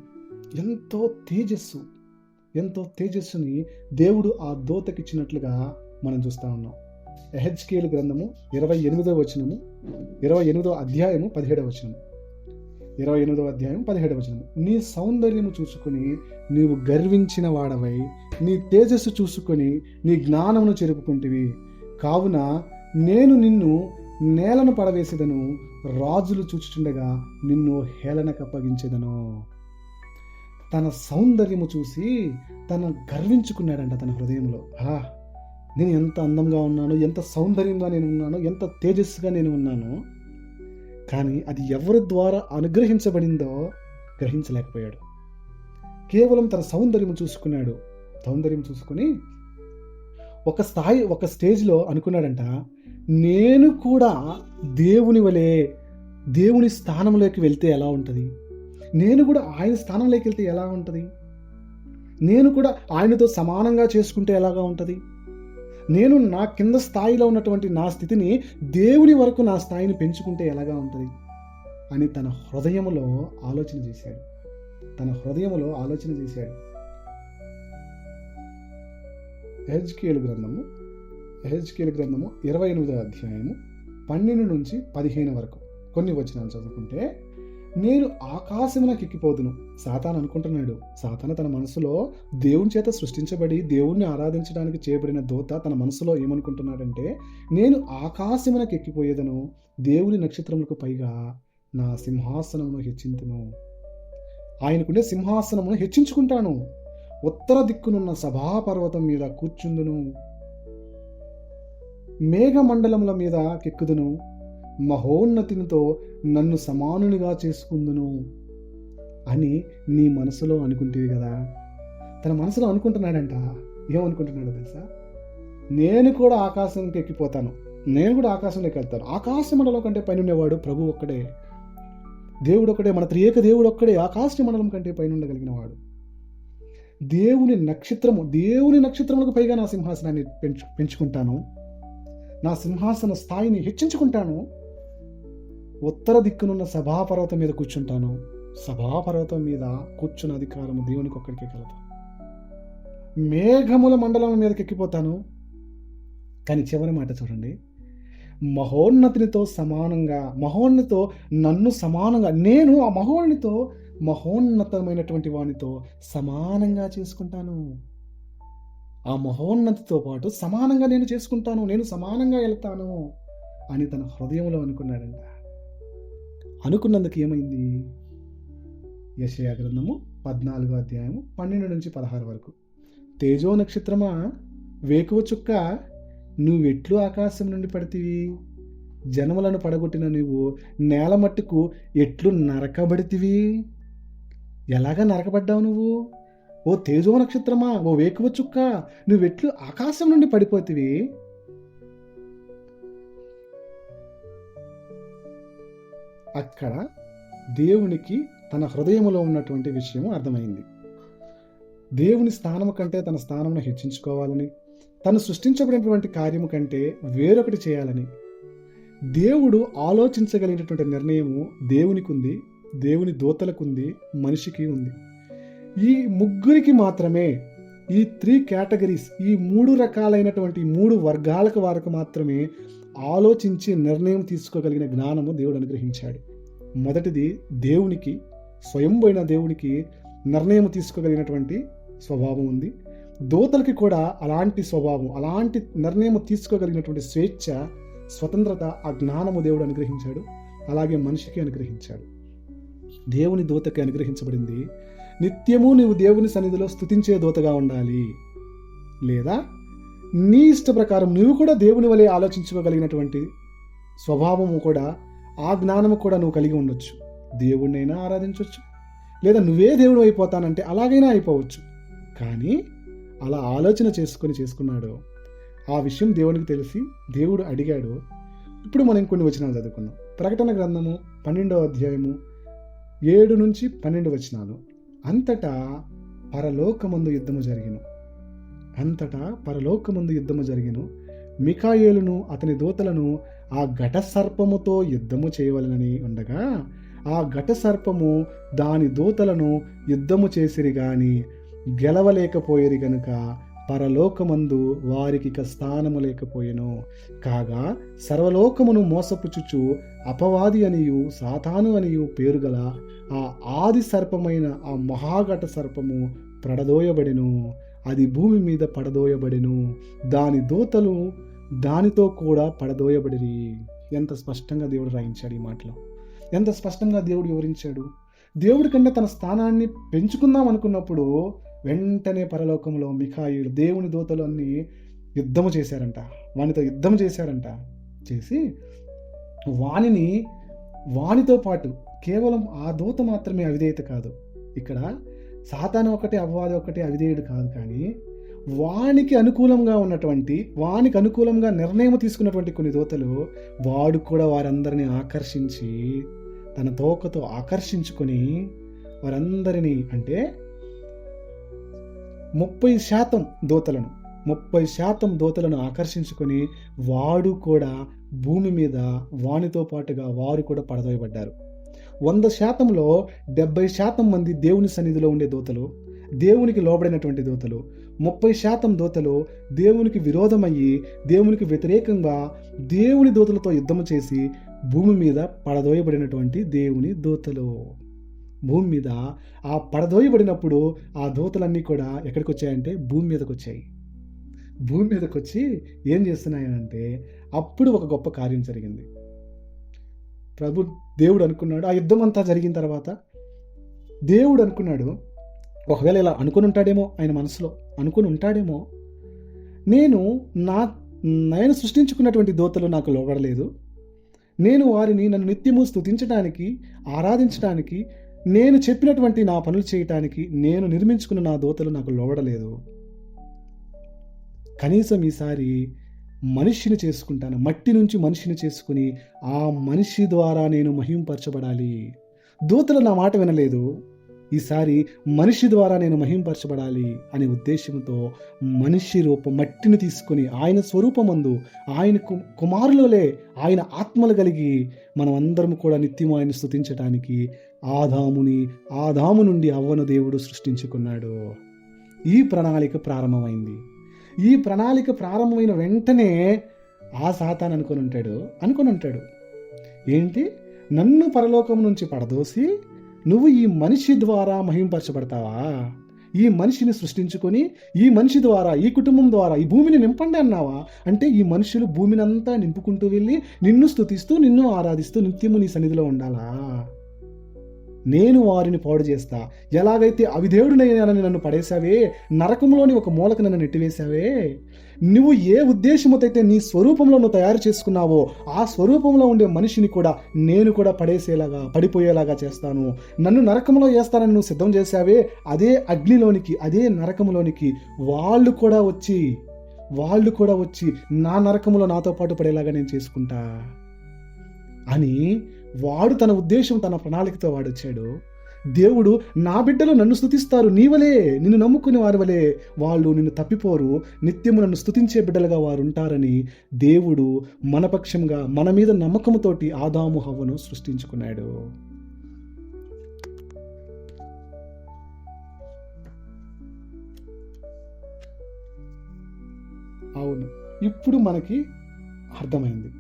ఎంతో తేజస్సుని దేవుడు ఆ దూతకిచ్చినట్లుగా మనం చూస్తూ ఉన్నాం. యెహెజ్కేలు గ్రంథము 28వ వచనము 28వ అధ్యాయము 17వ వచనము 28వ అధ్యాయం 17వ వచనము. నీ సౌందర్యము చూసుకొని నీవు గర్వించిన వాడవై నీ తేజస్సు చూసుకొని నీ జ్ఞానమును చెరుపుకుంటివి. కావున నేను నిన్ను నేలను పడవేసేదను, రాజులు చూచుచుండగా నిన్ను హేళనకప్పగించేదను. తన సౌందర్యము చూసి తను గర్వించుకున్నాడంట తన హృదయంలో. నేను ఎంత అందంగా ఉన్నాను, ఎంత సౌందర్యంగా నేను ఉన్నాను, ఎంత తేజస్సుగా నేను ఉన్నాను. కానీ అది ఎవరి ద్వారా అనుగ్రహించబడిందో గ్రహించలేకపోయాడు. కేవలం తన సౌందర్యం చూసుకున్నాడు. సౌందర్యం చూసుకుని ఒక స్టేజ్లో అనుకున్నాడంట, నేను కూడా దేవుని వలె దేవుని స్థానంలోకి వెళ్తే ఎలా ఉంటుంది, నేను కూడా ఆయన స్థానంలోకి వెళ్తే ఎలా ఉంటుంది, నేను కూడా ఆయనతో సమానంగా చేసుకుంటే ఎలాగా ఉంటుంది, నేను నా కింద స్థాయిలో ఉన్నటువంటి నా స్థితిని దేవుని వరకు నా స్థాయిని పెంచుకుంటే ఎలాగా ఉంటుంది అని తన హృదయములో ఆలోచన చేశాడు. యెహెజ్కేలు గ్రంథము 28వ అధ్యాయము 12 నుంచి 15 వరకు కొన్ని వచనాలు చదువుకుంటే, నేను ఆకాశమునకు ఎక్కిపోదును. సాతాను అనుకుంటున్నాడు. సాతాను తన మనసులో దేవుని చేత సృష్టించబడి దేవుణ్ణి ఆరాధించడానికి చేయబడిన దూత తన మనసులో ఏమనుకుంటున్నాడంటే, నేను ఆకాశమునకు ఎక్కిపోయేదను, దేవుని నక్షత్రములకు పైగా నా సింహాసనమును హెచ్చింతును. ఆయనకుండే సింహాసనమును హెచ్చించుకుంటాను, ఉత్తర దిక్కునున్న సభాపర్వతం మీద కూర్చుందును, మేఘమండలముల మీద కెక్కుదును, మహోన్నతినితో నన్ను సమానునిగా చేసుకుందును అని నీ మనసులో అనుకుంటేవి కదా. తన మనసులో అనుకుంటున్నాడంట. ఏమనుకుంటున్నాడో తెలుసా? నేను కూడా ఆకాశంకి ఎక్కిపోతాను, నేను కూడా ఆకాశంలోకి వెళ్తాను. ఆకాశ మండలం కంటే పైన ఉండేవాడు ప్రభు ఒక్కడే, దేవుడు ఒక్కడే, మన త్రియేక దేవుడు ఒక్కడే ఆకాశ మండలం కంటే పైన ఉండగలిగిన వాడు. దేవుని నక్షత్రములకు పైగా నా సింహాసనాన్ని పెంచుకుంటాను, నా సింహాసన స్థాయిని హెచ్చించుకుంటాను, ఉత్తర దిక్కునున్న సభాపర్వతం మీద కూర్చుంటాను, సభాపర్వతం మీద కూర్చున్న అధికారము దేవునికి ఒక్కడికే కలదు, మేఘముల మండలం మీదకి ఎక్కిపోతాను. కానీ చివరి మాట చూడండి, నన్ను సమానంగా నేను ఆ మహోన్నతమైనటువంటి వానితో సమానంగా చేసుకుంటాను. ఆ మహోన్నతితో పాటు సమానంగా నేను చేసుకుంటాను, నేను సమానంగా వెళ్తాను అని తన హృదయంలో అనుకున్నాడంట. అనుకున్నందుకు ఏమైంది? యెషయా గ్రంథము 14వ అధ్యాయము 12 నుంచి 16 వరకు. తేజో నక్షత్రమా, వేకువ చుక్క, నువ్వెట్లు ఆకాశం నుండి పడితివి, జనములను పడగొట్టిన నువ్వు నేల మట్టుకు ఎట్లు నరకబడితివి. ఎలాగా నరకబడ్డావు నువ్వు? ఓ తేజో నక్షత్రమా, ఓ వేకువ చుక్క, నువ్వెట్లు ఆకాశం నుండి పడిపోతివి. అక్కడ దేవునికి తన హృదయంలో ఉన్నటువంటి విషయం అర్థమైంది. దేవుని స్థానము కంటే తన స్థానమును హెచ్చించుకోవాలని, తను సృష్టించబడినటువంటి కార్యము కంటే వేరొకటి చేయాలని దేవుడు ఆలోచించగలిగినటువంటి నిర్ణయము దేవునికి ఉంది, దేవుని దూతలకు మనిషికి ఉంది. ఈ ముగ్గురికి మాత్రమే, ఈ 3 కేటగిరీస్, ఈ 3 రకాలైనటువంటి 3 వర్గాలకు వారికి మాత్రమే ఆలోచించి నిర్ణయం తీసుకోగలిగిన జ్ఞానము దేవుడు అనుగ్రహించాడు. మొదటిది దేవునికి, స్వయంపోయిన దేవునికి నిర్ణయం తీసుకోగలిగినటువంటి స్వభావం ఉంది. దూతలకి కూడా అలాంటి స్వభావం, అలాంటి నిర్ణయం తీసుకోగలిగినటువంటి స్వేచ్ఛ, స్వతంత్రత, ఆ జ్ఞానము దేవుడు అనుగ్రహించాడు. అలాగే మనిషికి అనుగ్రహించాడు. దేవుని దూతకి అనుగ్రహించబడింది, నిత్యము నీవు దేవుని సన్నిధిలో స్తుతించే దూతగా ఉండాలి, లేదా నీ ఇష్ట ప్రకారం నువ్వు కూడా దేవుని వలె ఆలోచించుకోగలిగినటువంటి స్వభావము కూడా, ఆ జ్ఞానము కూడా నువ్వు కలిగి ఉండొచ్చు. దేవుణ్ణైనా ఆరాధించవచ్చు, లేదా నువ్వే దేవుడు అయిపోతానంటే అలాగైనా అయిపోవచ్చు. కానీ అలా ఆలోచన చేసుకున్నాడు. ఆ విషయం దేవునికి తెలిసి దేవుడు అడిగాడు. ఇప్పుడు మనం కొన్ని వచనాలు చదువుకుందాం. ప్రకటన గ్రంథము 12వ అధ్యాయము 7 నుంచి 12 వచనాలు. అంతటా పరలోకమందు యుద్ధము జరిగిను. మిఖాయేలును అతని దూతలను ఆ ఘట సర్పముతో యుద్ధము చేయవలనని ఉండగా, ఆ ఘట సర్పము దాని దూతలను యుద్ధము చేసిరి గాని గెలవలేకపోయిరి గనుక పరలోకమందు వారికిక స్థానము లేకపోయెను. కాగా సర్వలోకమును మోసపుచుచు అపవాది అనియు సాతాను అనియు పేరుగల ఆ ఆది సర్పమైన ఆ మహాఘట సర్పము పడదోయబడెను. అది భూమి మీద పడదోయబడెను. దాని దూతలు దానితో కూడా పడదోయబడిరి. ఎంత స్పష్టంగా దేవుడు రాయించాడు ఈ మాటలో, ఎంత స్పష్టంగా దేవుడు వివరించాడు. దేవుడి కంటే తన స్థానాన్ని పెంచుకుందాం అనుకున్నప్పుడు వెంటనే పరలోకంలో మిఖాయిలు దేవుని దూతలు అన్ని యుద్ధము చేశారంట, వానితో యుద్ధం చేశారంట. చేసి వానితో పాటు కేవలం ఆ దూత మాత్రమే అవిధేయత కాదు, ఇక్కడ సాతాను ఒకటే అపవాది ఒకటే అవిధేయుడు కాదు, కానీ వానికి అనుకూలంగా నిర్ణయం తీసుకున్నటువంటి కొన్ని దూతలు వాడు కూడా వారందరినీ ఆకర్షించి తన తోకతో ఆకర్షించుకొని వారందరినీ, అంటే 30% దూతలను ఆకర్షించుకొని వాడు కూడా భూమి మీద వానితో పాటుగా వారు కూడా పడదోయబడ్డారు. 100%లో 70% మంది దేవుని సన్నిధిలో ఉండే దూతలు, దేవునికి లోబడినటువంటి దూతలు. 30% దూతలు దేవునికి విరోధమయ్యి దేవునికి వ్యతిరేకంగా దేవుని దూతలతో యుద్ధము చేసి భూమి మీద పడదోయబడినటువంటి దేవుని దూతలు. భూమి మీద ఆ పడదోయబడినప్పుడు ఆ దూతలన్నీ కూడా ఎక్కడికి వచ్చాయంటే భూమి మీదకి వచ్చాయి. భూమి మీదకి వచ్చి ఏం చేస్తున్నాయనంటే అప్పుడు ఒక గొప్ప కార్యం జరిగింది. దేవుడు అనుకున్నాడు, ఆ యుద్ధం అంతా జరిగిన తర్వాత దేవుడు అనుకున్నాడు, ఒకవేళ ఇలా అనుకుని ఉంటాడేమో, ఆయన మనసులో అనుకుని ఉంటాడేమో, నేను సృష్టించుకున్నటువంటి దూతలు నాకు లోబడలేదు, నేను వారిని నన్ను నిత్యము స్తుతించడానికి ఆరాధించడానికి నేను చెప్పినటువంటి నా పనులు చేయటానికి నేను నిర్మించుకున్న నా దూతలు నాకు లోబడలేదు. కనీసం ఈసారి మనిషిని చేసుకుంటాను, మట్టి నుంచి మనిషిని చేసుకుని ఆ మనిషి ద్వారా నేను మహింపరచబడాలి. దూతలు నా మాట వినలేదు, ఈసారి మనిషి ద్వారా నేను మహింపరచబడాలి అనే ఉద్దేశంతో మనిషి రూపం మట్టిని తీసుకొని ఆయన స్వరూపమందు ఆయన కుమారులే ఆయన ఆత్మలు కలిగి మనం అందరం కూడా నిత్యం ఆయన స్తుతించటానికి ఆదాము నుండి అవ్వను దేవుడు సృష్టించుకున్నాడు. ఈ ప్రణాళిక ప్రారంభమైంది. ఈ ప్రణాళిక ప్రారంభమైన వెంటనే ఆ సాతాను అనుకొని ఉంటాడు, ఏంటి, నన్ను పరలోకం నుంచి పడదోసి నువ్వు ఈ మనిషి ద్వారా మహింపరచబడతావా? ఈ మనిషిని సృష్టించుకొని ఈ మనిషి ద్వారా ఈ కుటుంబం ద్వారా ఈ భూమిని నింపండి అన్నావా? అంటే ఈ మనుషులు భూమిని అంతా నింపుకుంటూ వెళ్ళి నిన్ను స్తుతిస్తూ నిన్ను ఆరాధిస్తూ నిత్యము నీ సన్నిధిలో ఉండాలా? నేను వారిని పాడు చేస్తా. ఎలాగైతే అవిధేయుడినయ్యానని నన్ను పడేశావే, నరకంలోని ఒక మూలకు నన్ను నెట్టివేశావే, నువ్వు ఏ ఉద్దేశంతో అయితే నీ స్వరూపంలో నువ్వు తయారు చేసుకున్నావో ఆ స్వరూపంలో ఉండే మనిషిని కూడా నేను కూడా పడిపోయేలాగా చేస్తాను. నన్ను నరకంలో వేస్తానని నువ్వు సిద్ధం చేశావే, అదే అగ్నిలోనికి అదే నరకంలోనికి వాళ్ళు కూడా వచ్చి నా నరకంలో నాతో పాటు పడేలాగా నేను చేసుకుంటా అని వాడు తన ఉద్దేశం తన ప్రణాళికతో వాడొచ్చాడు. దేవుడు, నా బిడ్డలు నన్ను స్తుతిస్తారు, నీవలే నిన్ను నమ్ముకునే వారి వలే వాళ్ళు నిన్ను తప్పిపోరు, నిత్యము నన్ను స్తుతించే బిడ్డలుగా వారు ఉంటారని దేవుడు మన పక్షంగా మన మీద నమ్మకంతోటి ఆదాము హవ్వను సృష్టించుకున్నాడు. అవును, ఇప్పుడు మనకి అర్థమైంది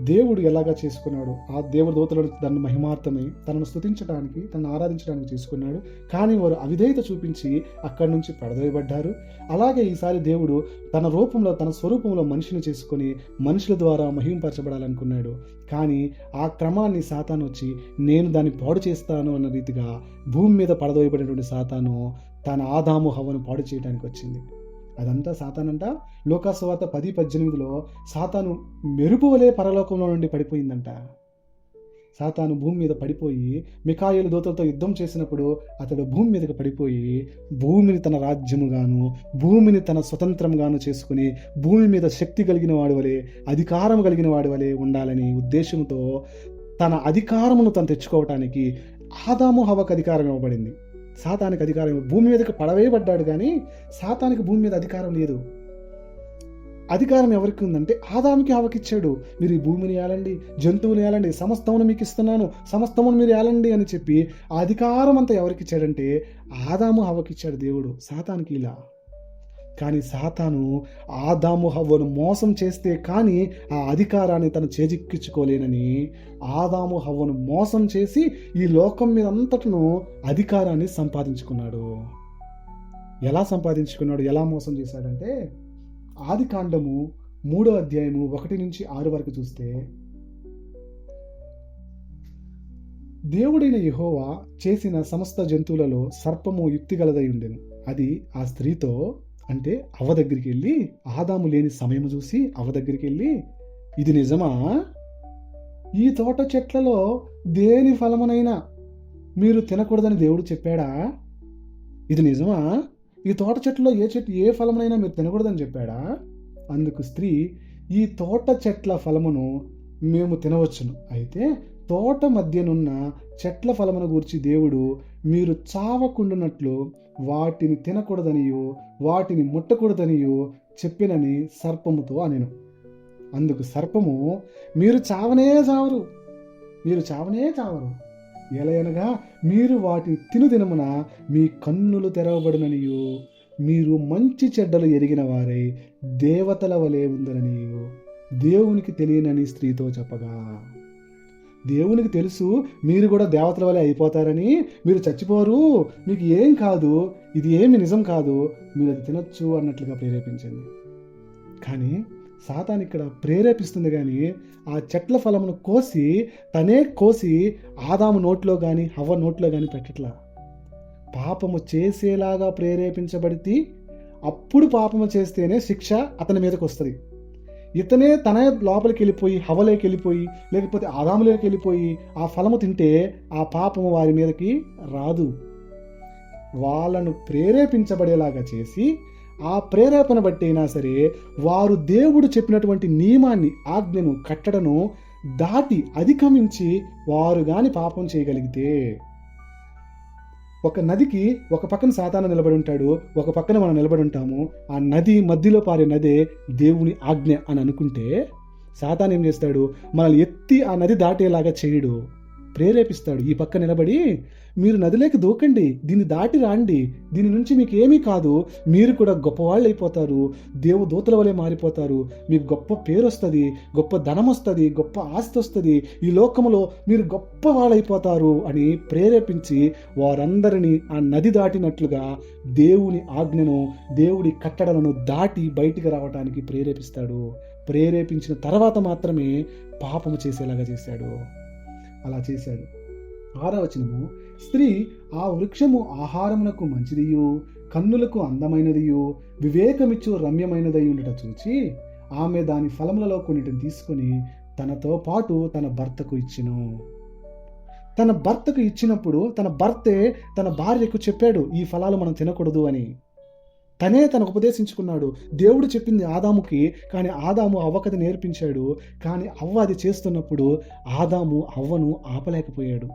దేవుడు ఎలాగా చేసుకున్నాడు. ఆ దేవుడు దూతలు దాన్ని మహిమార్థమై తనను స్తుతించడానికి తనను ఆరాధించడానికి చేసుకున్నాడు. కానీ వారు అవిధేయత చూపించి అక్కడి నుంచి పడదోయబడ్డారు. అలాగే ఈసారి దేవుడు తన రూపంలో తన స్వరూపంలో మనిషిని చేసుకొని మనుషుల ద్వారా మహింపరచబడాలనుకున్నాడు. కానీ ఆ క్రమాన్ని సాతాను వచ్చి నేను దాన్ని పాడు చేస్తాను అన్న రీతిగా భూమి మీద పడదోయబడినటువంటి సాతాను తన ఆదాము హవ్వను పాడు చేయడానికి వచ్చింది. అదంతా సాతానంట. లూకాసు వార్త 10:18లో సాతాను మెరుపు వలె పరలోకంలో నుండి పడిపోయిందంట. సాతాను భూమి మీద పడిపోయి మిఖాయేలు దూతలతో యుద్ధం చేసినప్పుడు అతడు భూమి మీదకి పడిపోయి భూమిని తన రాజ్యముగాను, భూమిని తన స్వతంత్రంగాను చేసుకుని భూమి మీద శక్తి కలిగిన వాడి వలె, అధికారం కలిగిన వాడి వలె ఉండాలని ఉద్దేశంతో తన అధికారమును తను తెచ్చుకోవటానికి ఆదాము హవ్వకు అధికారం ఇవ్వబడింది. సాతానికి అధికారం, భూమి మీదకి పడవేయబడ్డాడు కానీ సాతానికి భూమి మీద అధికారం లేదు. అధికారం ఎవరికి ఉందంటే ఆదాముకి హవ్వకిచ్చాడు. మీరు ఈ భూమిని ఏలండి, జంతువుని ఏలండి, సమస్తమును మీకు ఇస్తున్నాను, సమస్తమును మీరు ఏలండి అని చెప్పి ఆ అధికారం అంతా ఎవరికి ఇచ్చాడంటే ఆదాము హవ్వకిచ్చాడు దేవుడు, సాతానికి ఇలా. కానీ సాతాను ఆదాము హవ్వను మోసం చేస్తే కానీ ఆ అధికారాన్ని తను చేజిక్కించుకోలేనని ఆదాము హవ్వను మోసం చేసి ఈ లోకం మీద అంతటను అధికారాన్ని సంపాదించుకున్నాడు. ఎలా సంపాదించుకున్నాడు, ఎలా మోసం చేశాడంటే ఆదికాండము 3వ అధ్యాయము 1-6 వరకు చూస్తే, దేవుడైన యెహోవా చేసిన సమస్త జంతువులలో సర్పము యుక్తిగలదై ఉండెను. అది ఆ స్త్రీతో అంటే అవ్వ దగ్గరికి వెళ్ళి, ఆదాము లేని సమయం చూసి అవ్వ దగ్గరికి వెళ్ళి, ఇది నిజమా? ఈ తోట చెట్లలో దేని ఫలమునైనా మీరు తినకూడదని దేవుడు చెప్పాడా? ఇది నిజమా? ఈ తోట చెట్టులో ఏ ఫలమునైనా మీరు తినకూడదని చెప్పాడా? అందుకు స్త్రీ, ఈ తోట చెట్ల ఫలమును మేము తినవచ్చును, అయితే తోట మధ్యనున్న చెట్ల ఫలమును గూర్చి దేవుడు మీరు చావకుండునట్లు వాటిని తినకూడదనియో వాటిని ముట్టకూడదనియో చెప్పినని సర్పముతో అనెను. అందుకు సర్పము, మీరు చావనే చావరు, ఎలయనగా మీరు వాటిని తినుదినమున మీ కన్నులు తెరవబడుననియు మీరు మంచి చెడ్డలు ఎరిగిన వారై దేవతల వలె ఉందననియు దేవునికి తెలియనని స్త్రీతో చెప్పగా, దేవునికి తెలుసు మీరు కూడా దేవతల వలె అయిపోతారని, మీరు చచ్చిపోరు, మీకు ఏం కాదు, ఇది ఏమి నిజం కాదు, మీరు అది తినొచ్చు అన్నట్లుగా ప్రేరేపించింది. కానీ సాతాను ఇక్కడ ప్రేరేపిస్తుంది కానీ ఆ చెట్ల ఫలమును తనే కోసి ఆదాము నోట్లో కానీ హవ్వ నోట్లో కానీ పెట్టట్లా. పాపము చేసేలాగా ప్రేరేపించబడితే అప్పుడు పాపము చేస్తేనే శిక్ష అతని మీదకి వస్తుంది. ఇతనే తన లోపలికి వెళ్ళిపోయి హవ్వలోకి వెళ్ళిపోయి లేకపోతే ఆదాములోకి వెళ్ళిపోయి ఆ ఫలము తింటే ఆ పాపము వారి మీదకి రాదు. వాళ్ళను ప్రేరేపించబడేలాగా చేసి ఆ ప్రేరేపణ బట్టి అయినా సరే వారు దేవుడు చెప్పినటువంటి నియమాన్ని, ఆజ్ఞను, కట్టడను దాటి అధిగమించి వారు గాని పాపం చేయగలిగితే, ఒక నదికి ఒక పక్కన సాతాను నిలబడి ఉంటాడు, ఒక పక్కన మనం నిలబడి ఉంటాము. ఆ నది మధ్యలో పారే నదే దేవుని ఆజ్ఞ అని అనుకుంటే సాతాను ఏం చేస్తాడు, మనల్ని ఎత్తి ఆ నది దాటేలాగా చేయడు, ప్రేరేపిస్తాడు. ఈ పక్క నిలబడి మీరు నదిలోకి దూకండి, దీన్ని దాటి రాండి, దీని నుంచి మీకు ఏమీ కాదు, మీరు కూడా గొప్పవాళ్ళు అయిపోతారు, దేవదూతల వలె మారిపోతారు, మీకు గొప్ప పేరు వస్తుంది, గొప్ప ధనం వస్తుంది, గొప్ప ఆస్తి వస్తుంది, ఈ లోకంలో మీరు గొప్ప వాళ్ళైపోతారు అని ప్రేరేపించి వారందరినీ ఆ నది దాటినట్లుగా దేవుని ఆజ్ఞను, దేవుడి కట్టడలను దాటి బయటికి రావడానికి ప్రేరేపిస్తాడు. ప్రేరేపించిన తర్వాత మాత్రమే పాపము చేసేలాగా చేశాడు. అలా చేశాడు. 6వ వచనము, స్త్రీ ఆ వృక్షము ఆహారమునకు మంచిదియు కన్నులకు అందమైనదియు వివేకమిచ్చు రమ్యమైనదై ఉండుట చూచి ఆమె దాని ఫలములలో కొన్నిటిని తీసుకుని తనతో పాటు తన భర్తకు ఇచ్చెను. తన భర్తకు ఇచ్చినప్పుడు తన భర్తే తన భార్యకు చెప్పాడు, ఈ ఫలాలు మనం తినకూడదు అని. తనే తనకు ఉపదేశించుకున్నాడు. దేవుడు చెప్పింది ఆదాముకి, కానీ ఆదాము అవ్వకది నేర్పించాడు. కానీ అవ్వ అది చేస్తున్నప్పుడు ఆదాము అవ్వను ఆపలేకపోయాడు,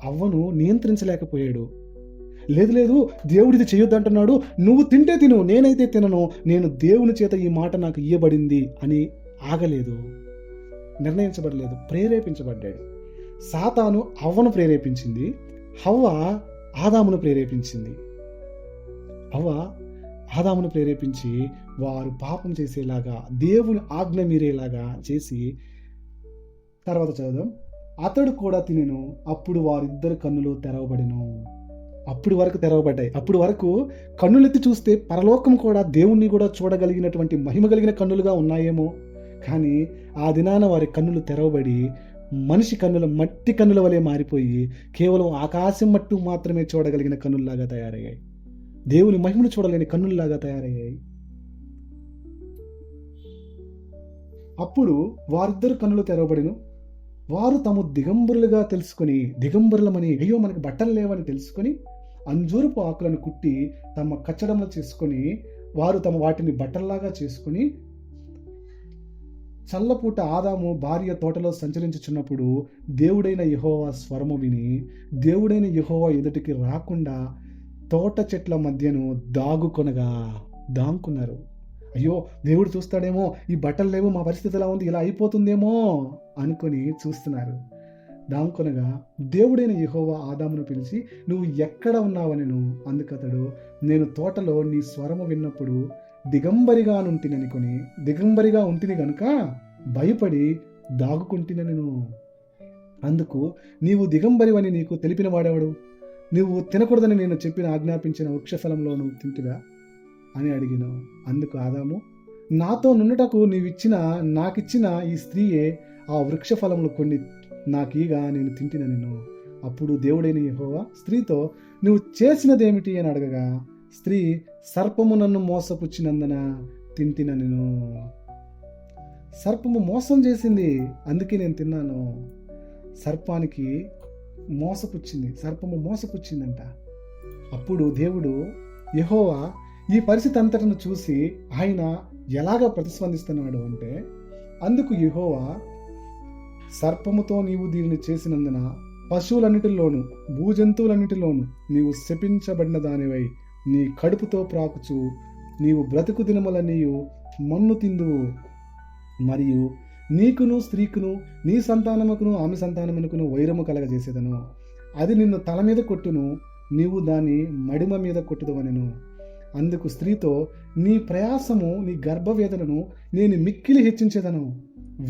అవ్వను నియంత్రించలేకపోయాడు. లేదు దేవుడిది చేయొద్దు అంటున్నాడు, నువ్వు తింటే తిను, నేనైతే తినను, నేను దేవుని చేత ఈ మాట నాకు ఇయ్యబడింది అని ఆగలేదు, నిర్ణయించబడలేదు, ప్రేరేపించబడ్డాడు. సాతాను అవ్వను ప్రేరేపించింది, హవ్వ ఆదామును ప్రేరేపించింది. అవ్వ ఆదామును ప్రేరేపించి వారు పాపం చేసేలాగా, దేవుని ఆజ్ఞ మీరేలాగా చేసి, తర్వాత చదువుదాం, అతడు కూడా తినెను, అప్పుడు వారిద్దరు కన్నులు తెరవబడెను. అప్పుడు వరకు తెరవబడ్డాయి. అప్పుడు వరకు కన్నులెత్తి చూస్తే పరలోకం కూడా దేవుణ్ణి కూడా చూడగలిగినటువంటి మహిమ కలిగిన కన్నులుగా ఉన్నాయేమో, కానీ ఆ దినాన వారి కన్నులు తెరవబడి మనిషి కన్నుల మట్టి కన్నుల వలె మారిపోయి కేవలం ఆకాశం మట్టు మాత్రమే చూడగలిగిన కన్నుల్లాగా తయారయ్యాయి. దేవుని మహిమను చూడలేని కన్నుల్లాగా తయారయ్యాయి. అప్పుడు వారిద్దరు కన్నులు తెరవబడిను. వారు తాము దిగంబరులుగా తెలుసుకొని, దిగంబరులమని, అయ్యో మనకి బట్టలు లేవని తెలుసుకొని అంజూరపు ఆకులను కుట్టి తమ కచ్చడంలో చేసుకొని, వారు తమ వాటిని బట్టల్లాగా చేసుకొని, చల్లపూట ఆదాము భార్య తోటలో సంచరించుచున్నప్పుడు దేవుడైన యెహోవా స్వరము విని, దేవుడైన యెహోవా ఎదుటికి రాకుండా తోట చెట్ల మధ్యను దాంకున్నారు. అయ్యో దేవుడు చూస్తాడేమో, ఈ బట్టలు లేవు, మా పరిస్థితి ఎలా ఉంది, ఇలా అయిపోతుందేమో అనుకొని చూస్తున్నారు. దాంకొనగా దేవుడైన యెహోవా ఆదామును పిలిచి, నువ్వు ఎక్కడ ఉన్నావనెను. అందుకతడు, నేను తోటలో నీ స్వరము విన్నప్పుడు దిగంబరిగా ఉంటిని గనుక భయపడి దాగుకుంటున్నాను. అందుకు నీవు దిగంబరివని నీకు తెలిపిన వాడెవడు? నువ్వు తినకూడదని నేను ఆజ్ఞాపించిన వృక్షఫలంలో నువ్వు తింటివా అని అడిగిన. అందుకు ఆదాము, నాతో నుండుటకు నాకిచ్చిన ఈ స్త్రీయే ఆ వృక్షఫలములు కొన్ని నాకీగా నేను తింటినను. అప్పుడు దేవుడైన యెహోవా స్త్రీతో, నువ్వు చేసినదేమిటి అని అడగగా, స్త్రీ, సర్పము నన్ను మోసపుచ్చినందున తింటినను. సర్పము మోసం చేసింది, అందుకే నేను తిన్నాను. సర్పము మోసపుచ్చిందంట. అప్పుడు దేవుడు యెహోవా ఈ పరిస్థితి అంతటను చూసి ఆయన ఎలాగ ప్రతిస్పందిస్తున్నాడు అంటే, అందుకు యెహోవా, సర్పముతో నీవు దీనిని చేసినందున పశువులన్నిటిలోను భూజంతువులన్నిటిలోను నీవు శపించబడిన దానివై నీ కడుపుతో ప్రాకుచు నీవు బ్రతుకు దినములన్నీయు మన్ను తిందువు. మరియు నీకును స్త్రీకును నీ సంతానముకును ఆమె సంతానమునకును వైరము కలగజేసేదను. అది నిన్ను తల మీద కొట్టును, నీవు దాని మడిమ మీద కొట్టుదవనెను. అందుకు స్త్రీతో, నీ ప్రయాసము నీ గర్భవేదనను నేను మిక్కిలి హెచ్చించేదను.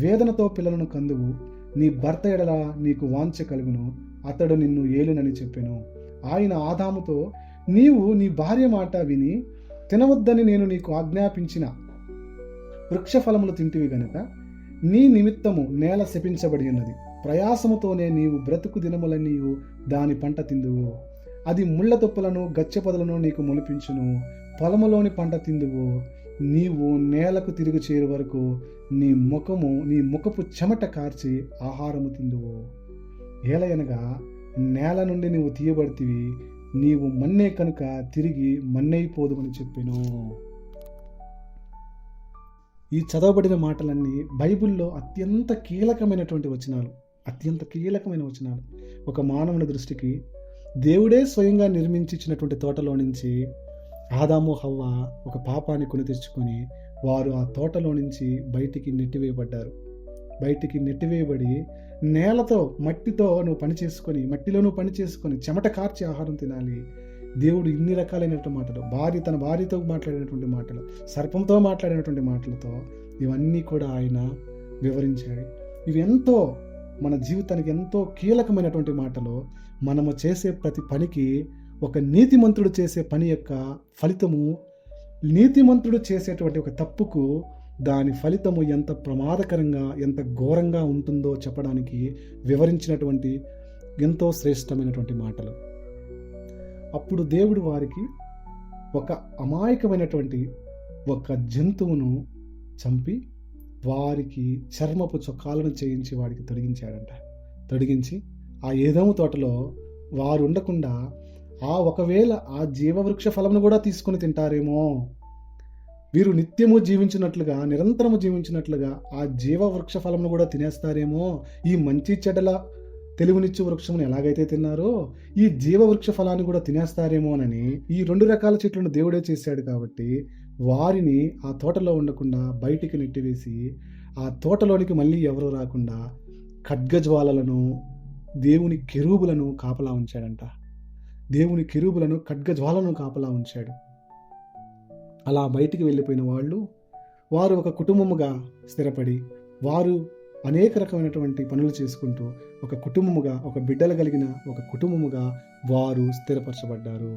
వేదనతో పిల్లలను కందువు. నీ భర్త ఎడల నీకు వాంఛ కలుగును, అతడు నిన్ను ఏలునని చెప్పెను. ఆయన ఆదాముతో, నీవు నీ భార్య మాట విని తినవద్దని నేను నీకు ఆజ్ఞాపించిన వృక్షఫలములు తింటివి గనుక నీ నిమిత్తము నేల శపించబడి ఉన్నది. ప్రయాసముతోనే నీవు బ్రతుకు దినములన్నీయు దాని పంట తిందువు. అది ముళ్ళ తుప్పలను గచ్చెపొదలను నీకు మొలిపించును. పొలములోని పంట తిందువు. నీవు నేలకు తిరిగి చేరు వరకు నీ ముఖపు చెమట కార్చి ఆహారము తిందువు. ఏలయనగా నేల నుండి నీవు తీయబడితివి, నీవు మన్నే కనుక తిరిగి మన్నైపోదు అని చెప్పెను. ఈ చదవబడిన మాటలన్నీ బైబిల్లో అత్యంత కీలకమైన వచనాలు. ఒక మానవుని దృష్టికి దేవుడే స్వయంగా నిర్మించినటువంటి తోటలో నుంచి ఆదాము హవ్వ ఒక పాపాన్ని కొని తెచ్చుకొని వారు ఆ తోటలో నుంచి బయటికి నెట్టివేయబడి నేలతో మట్టిలో నువ్వు పని చేసుకొని చెమట కార్చి ఆహారం తినాలి. దేవుడు ఇన్ని రకాలైనటువంటి మాటలు, తన భార్యతో మాట్లాడినటువంటి మాటలు, సర్పంతో మాట్లాడినటువంటి మాటలతో ఇవన్నీ కూడా ఆయన వివరించాడు. ఇవి ఎంతో మన జీవితానికి ఎంతో కీలకమైనటువంటి మాటలు. మనము చేసే ప్రతి పనికి ఒక నీతిమంతుడు చేసే పని యొక్క ఫలితము, నీతిమంతుడు చేసేటువంటి ఒక తప్పుకు దాని ఫలితము ఎంత ప్రమాదకరంగా, ఎంత ఘోరంగా ఉంటుందో చెప్పడానికి వివరించినటువంటి ఎంతో శ్రేష్టమైనటువంటి మాటలు. అప్పుడు దేవుడు వారికి ఒక అమాయకమైనటువంటి ఒక జంతువును చంపి వారికి చర్మపు చొక్కాలను చేయించి వాడికి తొడిగించి ఆ ఏదోము తోటలో వారు ఉండకుండా ఒకవేళ ఆ జీవవృక్ష ఫలమును కూడా తీసుకొని తింటారేమో, వీరు నిత్యము జీవించినట్లుగా, నిరంతరము జీవించినట్లుగా ఆ జీవవృక్ష ఫలమును కూడా తినేస్తారేమో, ఈ మంచి చెడ్డల తెలివినిచ్చు వృక్షమును ఎలాగైతే తిన్నారో ఈ జీవవృక్ష ఫలాన్ని కూడా తినేస్తారేమోనని ఈ 2 రకాల చెట్లను దేవుడే చేశాడు. కాబట్టి వారిని ఆ తోటలో ఉండకుండా బయటికి నెట్టివేసి ఆ తోటలోనికి మళ్ళీ ఎవరు రాకుండా ఖడ్గజ్వాలలను, దేవుని కెరూబులను కాపలా ఉంచాడంట. దేవుని కెరూబులను, ఖడ్గజ్వాలను కాపలా ఉంచాడు. అలా బయటికి వెళ్ళిపోయిన వారు ఒక కుటుంబముగా స్థిరపడి వారు అనేక రకమైనటువంటి పనులు చేసుకుంటూ ఒక కుటుంబముగా, ఒక బిడ్డలు కలిగిన ఒక కుటుంబముగా వారు స్థిరపరచబడ్డారు.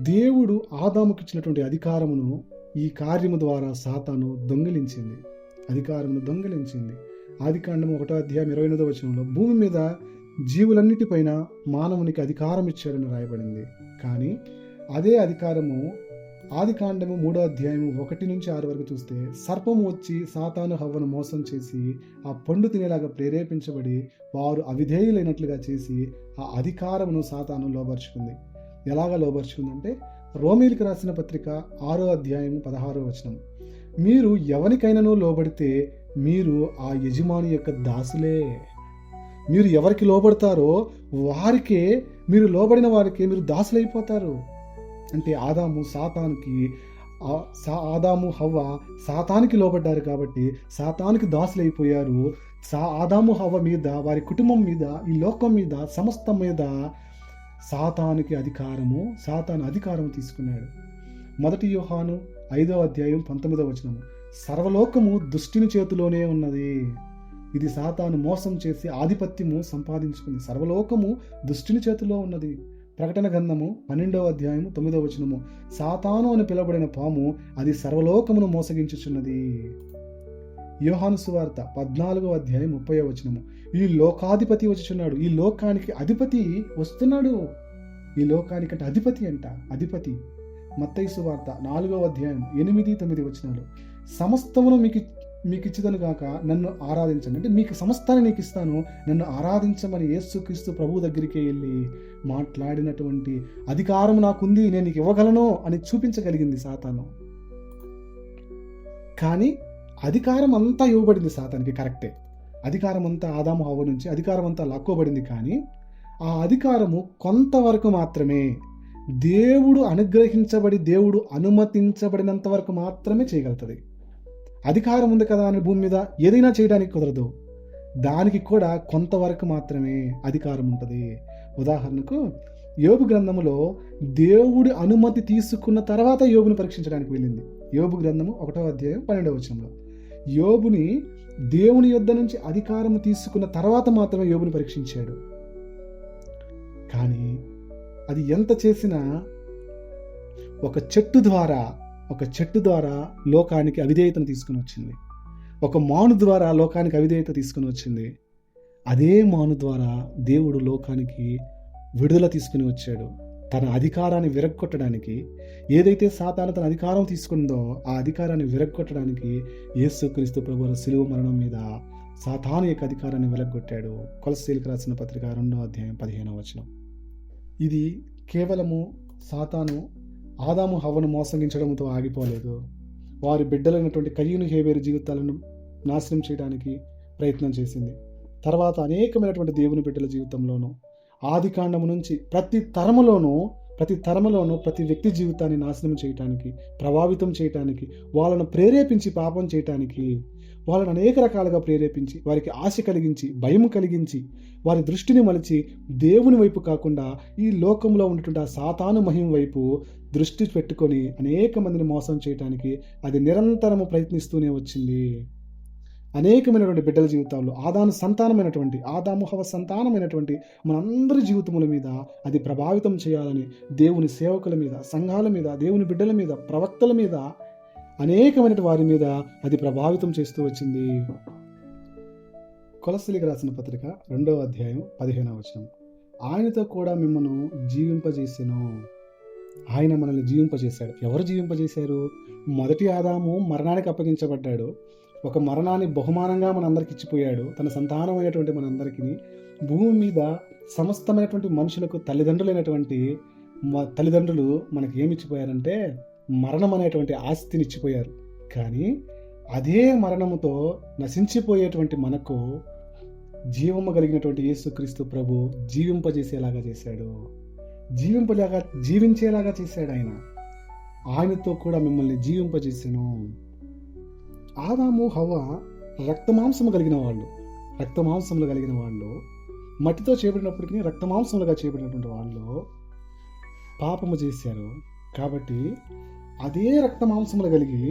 దేవుడు ఆదాముకి ఇచ్చినటువంటి అధికారమును ఈ కార్యము ద్వారా సాతాను అధికారమును దొంగిలించింది. ఆదికాండము 1:28 భూమి మీద జీవులన్నిటిపైన మానవునికి అధికారం ఇచ్చాడని రాయబడింది. కానీ అదే అధికారము ఆదికాండము 3:1-6 వరకు చూస్తే, సర్పము వచ్చి సాతాను హవ్వను మోసం చేసి ఆ పండు తినేలాగా ప్రేరేపించబడి వారు అవిధేయులైనట్లుగా చేసి ఆ అధికారమును సాతాను లోబర్చుకుంది. ఎలాగా లోబర్చుకుందంటే, రోమీయులకు రాసిన పత్రిక 6:16 మీరు ఎవరికైనాను లోబడితే మీరు ఆ యజమాని యొక్క దాసులే. మీరు ఎవరికి లోబడతారో వారికే, మీరు లోబడిన వారికే మీరు దాసులైపోతారు. అంటే ఆదాము హవ్వ సాతానికి లోబడ్డారు కాబట్టి సాతానికి దాసులైపోయారు. ఆదాము హవ్వ మీద, వారి కుటుంబం మీద, ఈ లోకం మీద, సమస్తం మీద సాతాను అధికారం తీసుకున్నాడు. 1 యోహాను 5:19 సర్వలోకము దుష్టుని చేతిలోనే ఉన్నది. ఇది సాతాను మోసం చేసి ఆధిపత్యము సంపాదించుకుంది. సర్వలోకము దుష్టుని చేతిలో ఉన్నది. ప్రకటన గ్రంథము 12:9 సాతాను అని పిలువబడిన పాము అది సర్వలోకమును మోసగించుచున్నది. యోహాను సువార్త 14:30 ఈ లోకాధిపతి వచ్చుచున్నాడు. ఈ లోకానికి అధిపతి వస్తున్నాడు. ఈ లోకానికంటే అధిపతి. మత్తయి సువార్త 4:8-9 సమస్తమును మీకు ఇచ్చిదను గాక, నన్ను ఆరాధించండి. అంటే మీకు సమస్తాన్ని నీకు ఇస్తాను, నన్ను ఆరాధించమని యేసుక్రీస్తు ప్రభు దగ్గరికి వెళ్ళి మాట్లాడినటువంటి అధికారం నాకుంది, నేను నీకు ఇవ్వగలను అని చూపించగలిగింది సాతాను. కానీ అధికారం అంతా ఇవ్వబడింది సాతానికి, కరెక్టే. అధికారం అంతా ఆదాము హవ్వ నుంచి అధికారం అంతా లాక్కోబడింది. కానీ ఆ అధికారము కొంతవరకు మాత్రమే, దేవుడు అనుగ్రహించబడి దేవుడు అనుమతించబడినంత వరకు మాత్రమే చేయగలుగుతుంది. అధికారం ఉంది కదా అని భూమి మీద ఏదైనా చేయడానికి కుదరదు. దానికి కూడా కొంతవరకు మాత్రమే అధికారం ఉంటుంది. ఉదాహరణకు యోబు గ్రంథములో దేవుడి అనుమతి తీసుకున్న తర్వాత యోబుని పరీక్షించడానికి వెళ్ళింది. యోబు గ్రంథము 1:12 యోబుని దేవుని యొద్ద నుంచి అధికారం తీసుకున్న తర్వాత మాత్రమే యోబుని పరీక్షించాడు. కానీ అది ఎంత చేసినా ఒక చెట్టు ద్వారా లోకానికి అవిధేయతను తీసుకుని వచ్చింది. ఒక మాను ద్వారా లోకానికి అవిధేయత తీసుకుని వచ్చింది. అదే మాను ద్వారా దేవుడు లోకానికి విడుదల తీసుకుని వచ్చాడు. తన అధికారాన్ని విరగ్గొట్టడానికి, ఏదైతే సాతాను తన అధికారం తీసుకుందో ఆ అధికారాన్ని విరగ్గొట్టడానికి యేసుక్రీస్తు ప్రభువు శిలువ మరణం మీద సాతాను యొక్క అధికారాన్ని విరగ్గొట్టాడు. కొలస్సీలకు రాసిన పత్రిక 2:15 ఇది కేవలము సాతాను ఆదాము హవ్వను మోసగించడంతో ఆగిపోలేదు. వారి బిడ్డలైనటువంటి కయీను హేబేలు జీవితాలను నాశనం చేయడానికి ప్రయత్నం చేసింది. తర్వాత అనేకమైనటువంటి దేవుని బిడ్డల జీవితంలోనూ ఆదికాండము నుంచి ప్రతి తరములోనూ ప్రతి వ్యక్తి జీవితాన్ని నాశనం చేయటానికి, ప్రభావితం చేయటానికి, వాళ్ళను ప్రేరేపించి పాపం చేయటానికి, వాళ్ళని అనేక రకాలుగా ప్రేరేపించి, వారికి ఆశ కలిగించి, భయం కలిగించి, వారి దృష్టిని మలిచి దేవుని వైపు కాకుండా ఈ లోకంలో ఉన్నటువంటి ఆ సాతాను మహిమ వైపు దృష్టి పెట్టుకొని అనేక మందిని మోసం చేయటానికి అది నిరంతరము ప్రయత్నిస్తూనే వచ్చింది. అనేకమైనటువంటి బిడ్డల జీవితాల్లో ఆదాము హవ్వ సంతానమైనటువంటి మనందరి జీవితముల మీద అది ప్రభావితం చేయాలని దేవుని సేవకుల మీద, సంఘాల మీద, దేవుని బిడ్డల మీద, ప్రవక్తల మీద, అనేకమైన వారి మీద అది ప్రభావితం చేస్తూ వచ్చింది. కొలస్సీలకు రాసిన పత్రిక 2:15 ఆయనతో కూడా మిమ్మల్ని జీవింపజేసెను. ఆయన మనల్ని జీవింపజేశాడు. ఎవరు జీవింపజేశారు? మొదటి ఆదాము మరణానికి అప్పగించబడ్డాడు. ఒక మరణాన్ని బహుమానంగా మనందరికి ఇచ్చిపోయాడు. తన సంతానమైనటువంటి మనందరికీ భూమి మీద సమస్తమైనటువంటి మనుషులకు తల్లిదండ్రులైనటువంటి తల్లిదండ్రులు మనకి ఏమి ఇచ్చిపోయారంటే మరణం అనేటువంటి ఆస్తిని ఇచ్చిపోయారు. కానీ అదే మరణముతో నశించిపోయేటువంటి మనకు జీవము కలిగినటువంటి యేసుక్రీస్తు ప్రభు జీవింపజేసేలాగా చేశాడు. జీవించేలాగా చేశాడు. ఆయనతో కూడా మిమ్మల్ని జీవింపజేసాను. ఆదాము హవ్వ రక్తమాంసములు కలిగిన వాళ్ళు, మట్టితో చేయబడినప్పటికీ రక్తమాంసములుగా చేయబడినటువంటి వాళ్ళు పాపము చేశారు. కాబట్టి అదే రక్తమాంసములు కలిగి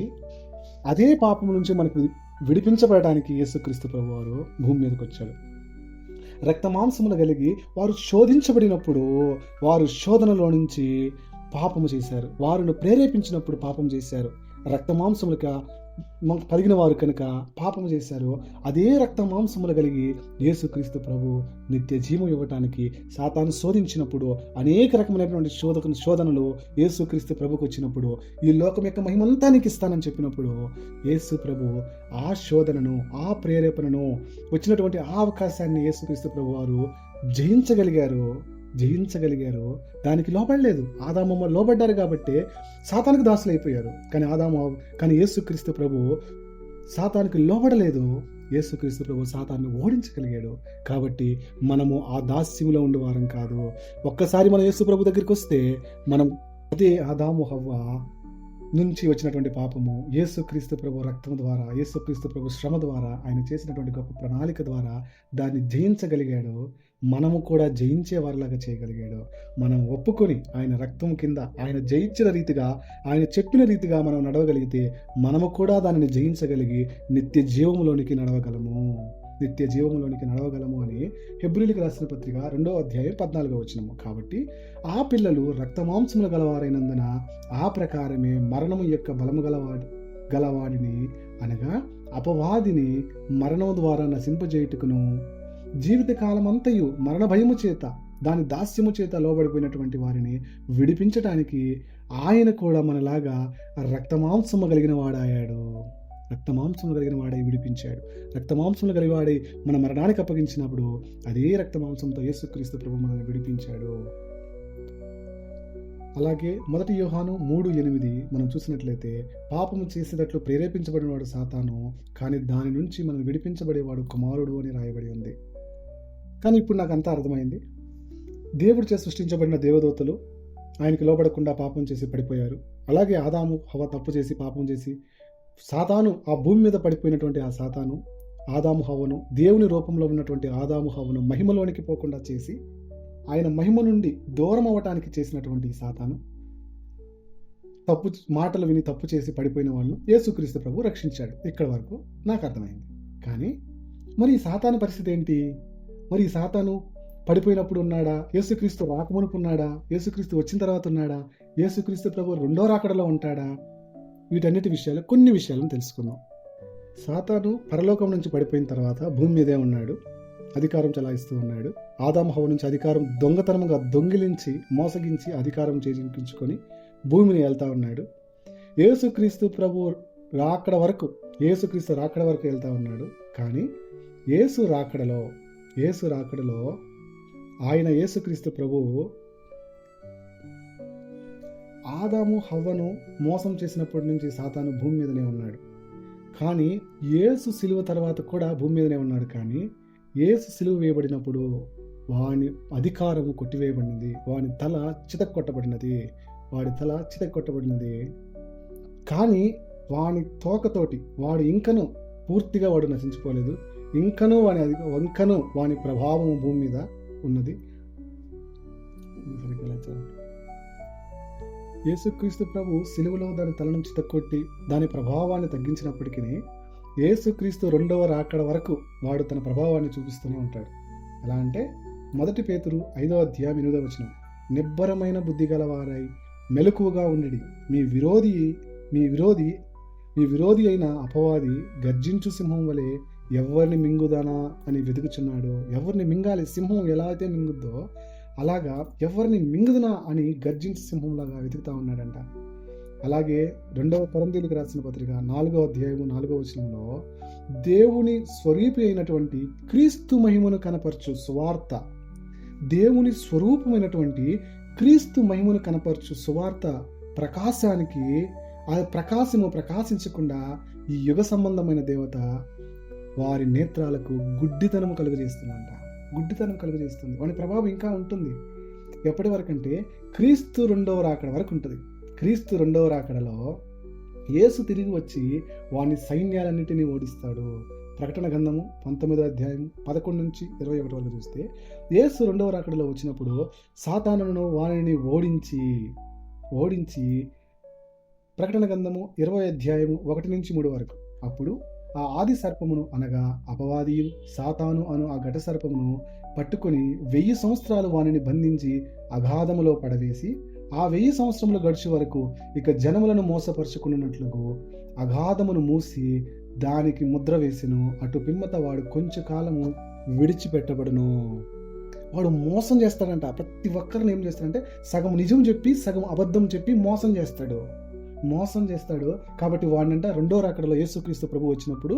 అదే పాపము నుంచి మనకు విడిపించబడటానికి యేసుక్రీస్తు ప్రభు వారు భూమి మీదకి వచ్చాడు. రక్తమాంసములు కలిగి వారు శోధించబడినప్పుడు వారు శోధనలో నుంచి పాపము చేశారు. వారిని ప్రేరేపించినప్పుడు పాపం చేశారు. రక్తమాంసములుగా కలిగిన వారు కనుక పాపం చేశారో అదే రక్త మాంసములు కలిగి యేసుక్రీస్తు ప్రభు నిత్య జీవం ఇవ్వటానికి సాతాను శోధించినప్పుడు అనేక రకమైనటువంటి శోధనలు యేసుక్రీస్తు ప్రభుకు వచ్చినప్పుడు ఈ లోకం యొక్క మహిమంతా నీకు ఇస్తానని చెప్పినప్పుడు యేసు ప్రభు ఆ శోధనను, ఆ ప్రేరేపణను, వచ్చినటువంటి ఆ అవకాశాన్ని యేసుక్రీస్తు ప్రభు వారు జయించగలిగారు. దానికి లోబడలేదు. ఆదాము లోబడ్డారు కాబట్టి సాతానికి దాసులు అయిపోయారు. కానీ యేసుక్రీస్తు ప్రభు సాతానికి లోబడలేదు. యేసుక్రీస్తు ప్రభు సాతాన్ని ఓడించగలిగాడు. కాబట్టి మనము ఆ దాస్యంలో ఉండేవారం కాదు. ఒక్కసారి మనం యేసు ప్రభు దగ్గరికి వస్తే మనం అదే ఆదాము హవ్వ నుంచి వచ్చినటువంటి పాపము యేసుక్రీస్తు ప్రభు రక్తం ద్వారా, యేసుక్రీస్తు ప్రభు శ్రమ ద్వారా, ఆయన చేసినటువంటి గొప్ప ప్రణాళిక ద్వారా దాన్ని జయించగలిగాడు. మనము కూడా జయించే వారిలాగా చేయగలిగాడు. మనం ఒప్పుకొని ఆయన రక్తం కింద ఆయన జయించిన రీతిగా, ఆయన చెప్పిన రీతిగా మనం నడవగలిగితే మనము కూడా దానిని జయించగలిగి నిత్య జీవములోనికి నడవగలము అని హెబ్రీయులకు రాసిన పత్రిక 2వ అధ్యాయం 14వ వచనము. కాబట్టి ఆ పిల్లలు రక్తమాంసములు గలవారైనందున ఆ ప్రకారమే మరణము యొక్క బలము గలవాడిని అనగా అపవాదిని మరణము ద్వారా నశింపజేయుటకును, జీవితకాలమంతయు మరణ భయము చేత, దాని దాస్యము చేత లోబడిపోయినటువంటి వారిని విడిపించటానికి ఆయన కూడా మనలాగా రక్తమాంసము కలిగిన వాడాయాడు. రక్తమాంసము కలిగిన వాడై విడిపించాడు. రక్తమాంసములు కలిగి వాడై మన మరణానికి అప్పగించినప్పుడు అదే రక్తమాంసంతో యేసుక్రీస్తు ప్రభు మనల్ని విడిపించాడు. అలాగే 1 యోహాను 3:8 మనం చూసినట్లయితే పాపము చేసేటట్లు ప్రేరేపించబడినవాడు సాతాను, కానీ దాని నుంచి మనం విడిపించబడేవాడు కుమారుడు అని రాయబడి ఉంది. కానీ ఇప్పుడు నాకు అంతా అర్థమైంది. దేవుడు చేసి సృష్టించబడిన దేవదూతలు ఆయనకి లోబడకుండా పాపం చేసి పడిపోయారు. అలాగే ఆదాము హవ్వ తప్పు చేసి పాపం చేసి సాతాను, ఆ భూమి మీద పడిపోయినటువంటి ఆ సాతాను ఆదాము హవ్వను, దేవుని రూపంలో ఉన్నటువంటి ఆదాము హవ్వను మహిమలోనికి పోకుండా చేసి ఆయన మహిమ నుండి దూరం అవ్వటానికి చేసినటువంటి సాతాను మాటలు విని తప్పు చేసి పడిపోయిన వాళ్ళను యేసుక్రీస్తు ప్రభు రక్షించాడు. ఇక్కడ వరకు నాకు అర్థమైంది. కానీ మరి ఈ సాతాను పరిస్థితి ఏంటి? మరి ఈ సాతాను పడిపోయినప్పుడు ఉన్నాడా? యేసుక్రీస్తు రాకమునుపు ఉన్నాడా? యేసుక్రీస్తు వచ్చిన తర్వాత ఉన్నాడా? యేసుక్రీస్తు ప్రభు 2వ రాకడలో ఉంటాడా? వీటన్నిటి విషయాలు, కొన్ని విషయాలను తెలుసుకుందాం. సాతాను పరలోకం నుంచి పడిపోయిన తర్వాత భూమి మీదే ఉన్నాడు, అధికారం చలాయిస్తూ ఉన్నాడు. ఆదాము హవ్వ నుంచి అధికారం దొంగతనముగా దొంగిలించి మోసగించి అధికారం చేజించుకొని భూమిని వెళ్తా ఉన్నాడు. యేసుక్రీస్తు ప్రభు రాకడ వరకు వెళ్తా ఉన్నాడు. కానీ యేసు రాకడలో ఆయన యేసుక్రీస్తు ప్రభువు ఆదాము హవ్వను మోసం చేసినప్పటి నుంచి సాతాను భూమి మీదనే ఉన్నాడు. కానీ యేసు సిలువ తర్వాత కూడా భూమి మీదనే ఉన్నాడు. కానీ యేసు సిలువ వేయబడినప్పుడు వాని అధికారము కొట్టివేయబడినది, వాడి తల చితక్కొట్టబడినది. కానీ వాని తోకతోటి వాడు ఇంకను పూర్తిగా వాడు నశించిపోలేదు. ఇంకనూ వాని ప్రభావము భూమి మీద ఉన్నది. యేసుక్రీస్తు ప్రభు సిలువలో దాని తలను చితక్కొట్టి దాని ప్రభావాన్ని తగ్గించినప్పటికీ యేసుక్రీస్తు 2వ రాకడ వరకు వాడు తన ప్రభావాన్ని చూపిస్తూనే ఉంటాడు. ఎలా అంటే 1 పేతురు 5వ అధ్యాయం 8వ వచనం, నిబ్బరమైన బుద్ధి గలవారై మెలకువగా ఉండి మీ విరోధి అయిన అపవాది గర్జించు సింహం వలె ఎవరిని మింగుదానా అని వెతుకుచున్నాడు. ఎవరిని మింగాలి? సింహం ఎలా అయితే మింగుద్దో అలాగా ఎవరిని మింగుదునా అని గర్జించు సింహంలాగా వెతుకుతా ఉన్నాడంట. అలాగే 2వ కొరింథీయులకు రాసిన పత్రిక 4వ అధ్యాయం 4వ వచనంలో దేవుని స్వరూపి అయినటువంటి క్రీస్తు మహిమను కనపరచు సువార్త, దేవుని స్వరూపమైనటువంటి క్రీస్తు మహిమను కనపరచు సువార్త ప్రకాశానికి ఆ ప్రకాశము ప్రకాశించకుండా ఈ యుగ సంబంధమైన దేవత వారి నేత్రాలకు గుడ్డితనం కలుగజేస్తుంది. వాని ప్రభావం ఇంకా ఉంటుంది. ఎప్పటి వరకు అంటే క్రీస్తు 2వ రాకడ వరకు ఉంటుంది. క్రీస్తు 2వ రాకడలో యేసు తిరిగి వచ్చి వాని సైన్యాలన్నిటినీ ఓడిస్తాడు. ప్రకటన గ్రంథము 19వ అధ్యాయం 11 నుంచి 21 వరకు చూస్తే యేసు 2వ రాకడలో వచ్చినప్పుడు సాతానును వానిని ఓడించి ప్రకటన గ్రంథము 20వ అధ్యాయము 1 నుంచి 3 వరకు అప్పుడు ఆ ఆది సర్పమును అనగా అపవాదియు సాతాను అను ఆ ఘట సర్పమును పట్టుకొని 1000 సంవత్సరాలు వానిని బంధించి అగాధములో పడవేసి ఆ 1000 సంవత్సరములు గడిచే వరకు ఇక జనములను మోసపరుచుకున్నట్లుగా అగాధమును మూసి దానికి ముద్ర వేసెను. అటు పిమ్మట వాడు కొంచెం కాలము విడిచిపెట్టబడును. వాడు మోసం చేస్తాడంట. ప్రతి ఒక్కరిని ఏం చేస్తాడంటే సగం నిజం చెప్పి సగం అబద్ధం చెప్పి మోసం చేస్తాడు. కాబట్టి వాడినంట రెండో రాకడలో యేసుక్రీస్తు ప్రభు వచ్చినప్పుడు,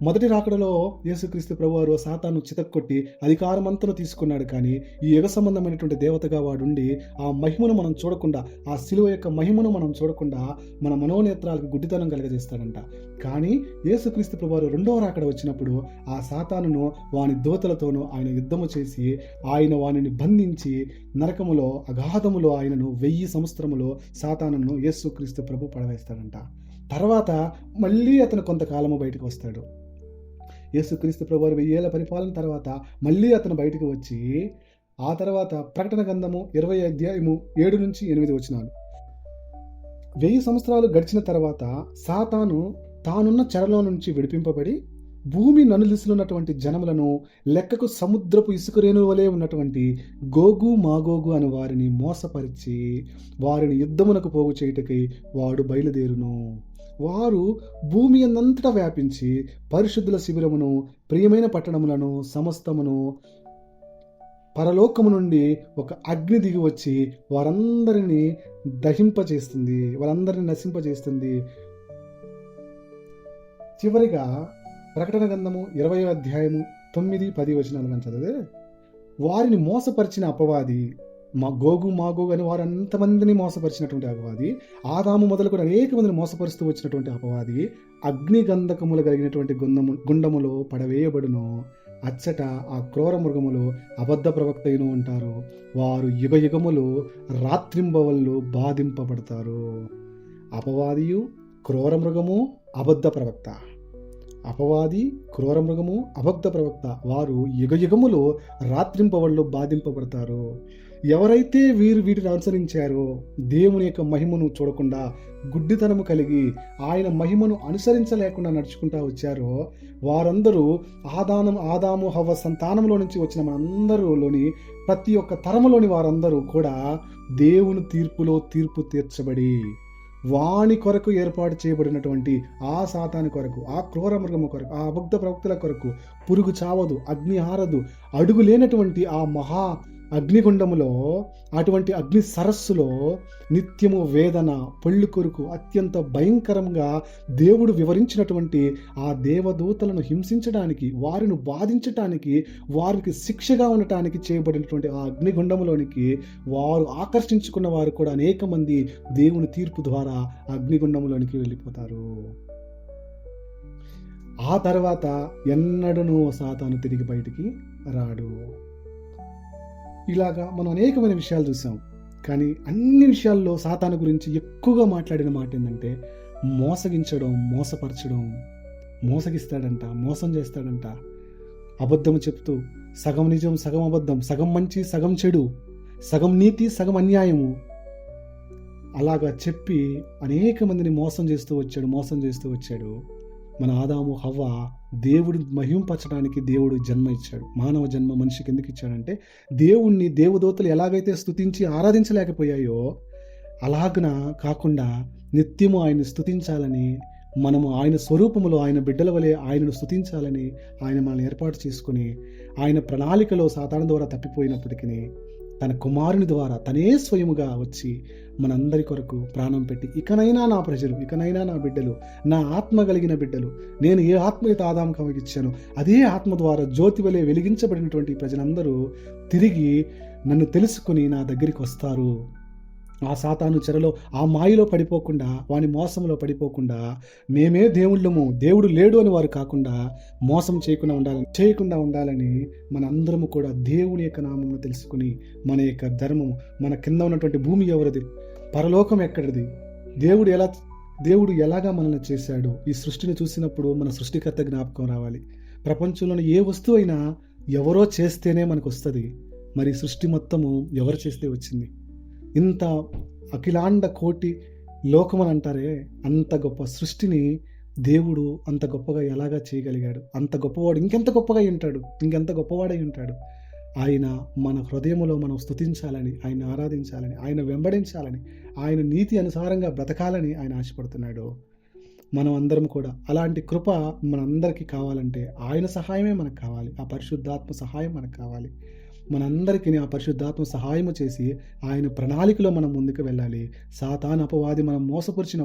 మొదటి రాకడలో యేసుక్రీస్తు ప్రభు వారు సాతాను చితక్కొట్టి అధికారమంతను తీసుకున్నాడు. కానీ ఈ యుగ సంబంధమైనటువంటి దేవతగా వాడుండి ఆ మహిమను మనం చూడకుండా, ఆ శిలువ యొక్క మహిమను మనం చూడకుండా మన మనోనేత్రాలకు గుడ్డితనం కలగజేస్తాడంట. కానీ యేసుక్రీస్తు ప్రభు వారు రెండవ రాకడ వచ్చినప్పుడు ఆ సాతానును వాని దూతలతోనూ ఆయన యుద్ధము చేసి ఆయన వానిని బంధించి నరకములో అగాధములో ఆయనను 1000 సంవత్సరములో సాతానును యేసుక్రీస్తు ప్రభు పడవేస్తాడంట. తర్వాత మళ్ళీ అతను కొంతకాలము బయటకు వస్తాడు. యేసుక్రీస్తు ప్రభు 1000 ఏళ్ల పరిపాలన తర్వాత మళ్ళీ అతను బయటకు వచ్చి ఆ తర్వాత ప్రకటన గ్రంథము 20 అధ్యాయము 7 నుంచి 8 వచనాలు. 1000 సంవత్సరాలు గడిచిన తర్వాత సాతాను తానున్న చెరలో నుంచి విడిపింపబడి భూమి నలుదిశలున్నటువంటి జనములను లెక్కకు సముద్రపు ఇసుక రేణుల వలె ఉన్నటువంటి గోగు మాగోగు అని వారిని మోసపరిచి వారిని యుద్ధమునకు పోగు చేయుటకై వాడు బయలుదేరును. వారు భూమి అంతటా వ్యాపించి పరిశుద్ధుల శిబిరమును ప్రియమైన పట్టణములను సమస్తమును పరలోకము నుండి ఒక అగ్ని దిగి వచ్చి వారందరినీ దహింపచేస్తుంది, వారందరినీ నశింపజేస్తుంది. చివరిగా ప్రకటన గ్రంథము 20 అధ్యాయము 9-10 వచనాలు చదివే వారిని మోసపరిచిన అపవాది గోగు మాగోగు అని వారు అంతమందిని మోసపరిచినటువంటి అపవాది, ఆదాము మొదలుకొని అనేక మందిని మోసపరుస్తూ వచ్చినటువంటి అపవాది అగ్ని గంధకములు కలిగినటువంటి గుండములో పడవేయబడును. అచ్చట ఆ క్రూర మృగములు అబద్ధ ప్రవక్త అయిన ఉంటారు. వారు యుగ యుగములు రాత్రింబవళ్ళు బాధింపబడతారు. అపవాదియు క్రూర మృగము అబద్ధ ప్రవక్త, అపవాది క్రూర మృగము అబద్ధ ప్రవక్త వారు యుగయుగములు రాత్రింపవళ్ళు బాధింపబడతారు. ఎవరైతే వీటిని అనుసరించారో, దేవుని యొక్క మహిమను చూడకుండా గుడ్డితనము కలిగి ఆయన మహిమను అనుసరించలేకుండా నడుచుకుంటా వచ్చారో వారందరూ ఆదాము హవ్వ సంతానంలో నుంచి వచ్చిన మనందరిలోని ప్రతి ఒక్క తరములోని వారందరూ కూడా దేవుని తీర్పులో తీర్పు తీర్చబడి వాని కొరకు ఏర్పాటు చేయబడినటువంటి ఆ సాతాను కొరకు, ఆ క్రూర మృగము కొరకు, ఆ అబద్ధ ప్రవక్తల కొరకు పురుగు చావదు, అగ్ని ఆరదు, అడుగు లేనటువంటి ఆ మహా అగ్నిగుండములో, అటువంటి అగ్ని సరస్సులో నిత్యము వేదన పొళ్ళు కొరకు అత్యంత భయంకరంగా దేవుడు వివరించినటువంటి ఆ దేవదూతలను హింసించడానికి, వారిని బాధించటానికి, వారికి శిక్షగా ఉండటానికి చేయబడినటువంటి ఆ అగ్నిగుండములోనికి వారు ఆకర్షించుకున్న వారు కూడా అనేక మంది దేవుని తీర్పు ద్వారా అగ్నిగుండములోనికి వెళ్ళిపోతారు. ఆ తర్వాత ఎన్నడూ సాతాను తిరిగి బయటికి రాడు. ఇలాగా మనం అనేకమైన విషయాలు చూసాం. కానీ అన్ని విషయాల్లో సాతాను గురించి ఎక్కువగా మాట్లాడిన మాట ఏంటంటే మోసగించడం, మోసపరచడం. మోసగిస్తాడంట, మోసం చేస్తాడంట, అబద్ధం చెప్తూ సగం నిజం సగం అబద్ధం, సగం మంచి సగం చెడు, సగం నీతి సగం అన్యాయము అలాగా చెప్పి అనేక మందిని మోసం చేస్తూ వచ్చాడు. మన ఆదాము హవ్వ దేవుడు మహింపరచడానికి దేవుడు జన్మ ఇచ్చాడు. మానవ జన్మ మనిషికి ఎందుకు ఇచ్చాడంటే దేవుణ్ణి దేవదూతలు ఎలాగైతే స్తుతించి ఆరాధించలేకపోయాయో అలాగన కాకుండా నిత్యము ఆయన్ని స్తుతించాలని, మనము ఆయన స్వరూపములో ఆయన బిడ్డల వలె ఆయనను స్తుతించాలని ఆయన మనల్ని ఏర్పాటు చేసుకుని ఆయన ప్రణాళికలో సాతాను ద్వారా తప్పిపోయినప్పటికీ తన కుమారుని ద్వారా తనే స్వయముగా వచ్చి మనందరి కొరకు ప్రాణం పెట్టి ఇకనైనా నా ప్రజలు, ఇకనైనా నా బిడ్డలు, నా ఆత్మ కలిగిన బిడ్డలు, నేను ఏ ఆత్మ అయితే ఆదాముకు అప్పగించానో అదే ఆత్మ ద్వారా జ్యోతి వలె వెలిగించబడినటువంటి ప్రజలందరూ తిరిగి నన్ను తెలుసుకుని నా దగ్గరికి వస్తారు. ఆ సాతాను చెరలో ఆ మాయలో పడిపోకుండా, వాని మోసంలో పడిపోకుండా మేమే దేవుళ్ళము, దేవుడు లేడు అని వారు కాకుండా మోసం చేయకుండా ఉండాలని మనందరము కూడా దేవుని యొక్క నామమును తెలుసుకుని మన యొక్క ధర్మము, మన కింద ఉన్నటువంటి భూమి ఎవరిది, పరలోకం ఎక్కడిది, దేవుడు ఎలాగా మనల్ని చేశాడు, ఈ సృష్టిని చూసినప్పుడు మన సృష్టికర్త జ్ఞాపకం రావాలి. ప్రపంచంలోని ఏ వస్తువు అయినా ఎవరో చేస్తేనే మనకు వస్తుంది. మరి సృష్టి మొత్తము ఎవరు చేస్తే వచ్చింది? ఇంత అఖిలాండ కోటి లోకమని అంటారే, అంత గొప్ప సృష్టిని దేవుడు అంత గొప్పగా ఎలాగా చేయగలిగాడు? అంత గొప్పవాడు ఇంకెంత గొప్పగా ఉంటాడు, ఇంకెంత గొప్పవాడై ఉంటాడు. ఆయన మన హృదయములో మనం స్తుతించాలని, ఆయన ఆరాధించాలని, ఆయన వెంబడించాలని, ఆయన నీతి అనుసారంగా బ్రతకాలని ఆయన ఆశపడుతున్నాడు. మనం అందరం కూడా అలాంటి కృప మనందరికీ కావాలంటే ఆయన సహాయమే మనకు కావాలి. ఆ పరిశుద్ధాత్మ సహాయం మనకు కావాలి. మనందరికీ ఆ పరిశుద్ధాత్మ సహాయము చేసి ఆయన ప్రణాళికలో మనం ముందుకు వెళ్ళాలి. సాతాను అపవాది మనం మోసపరిచినప్పుడు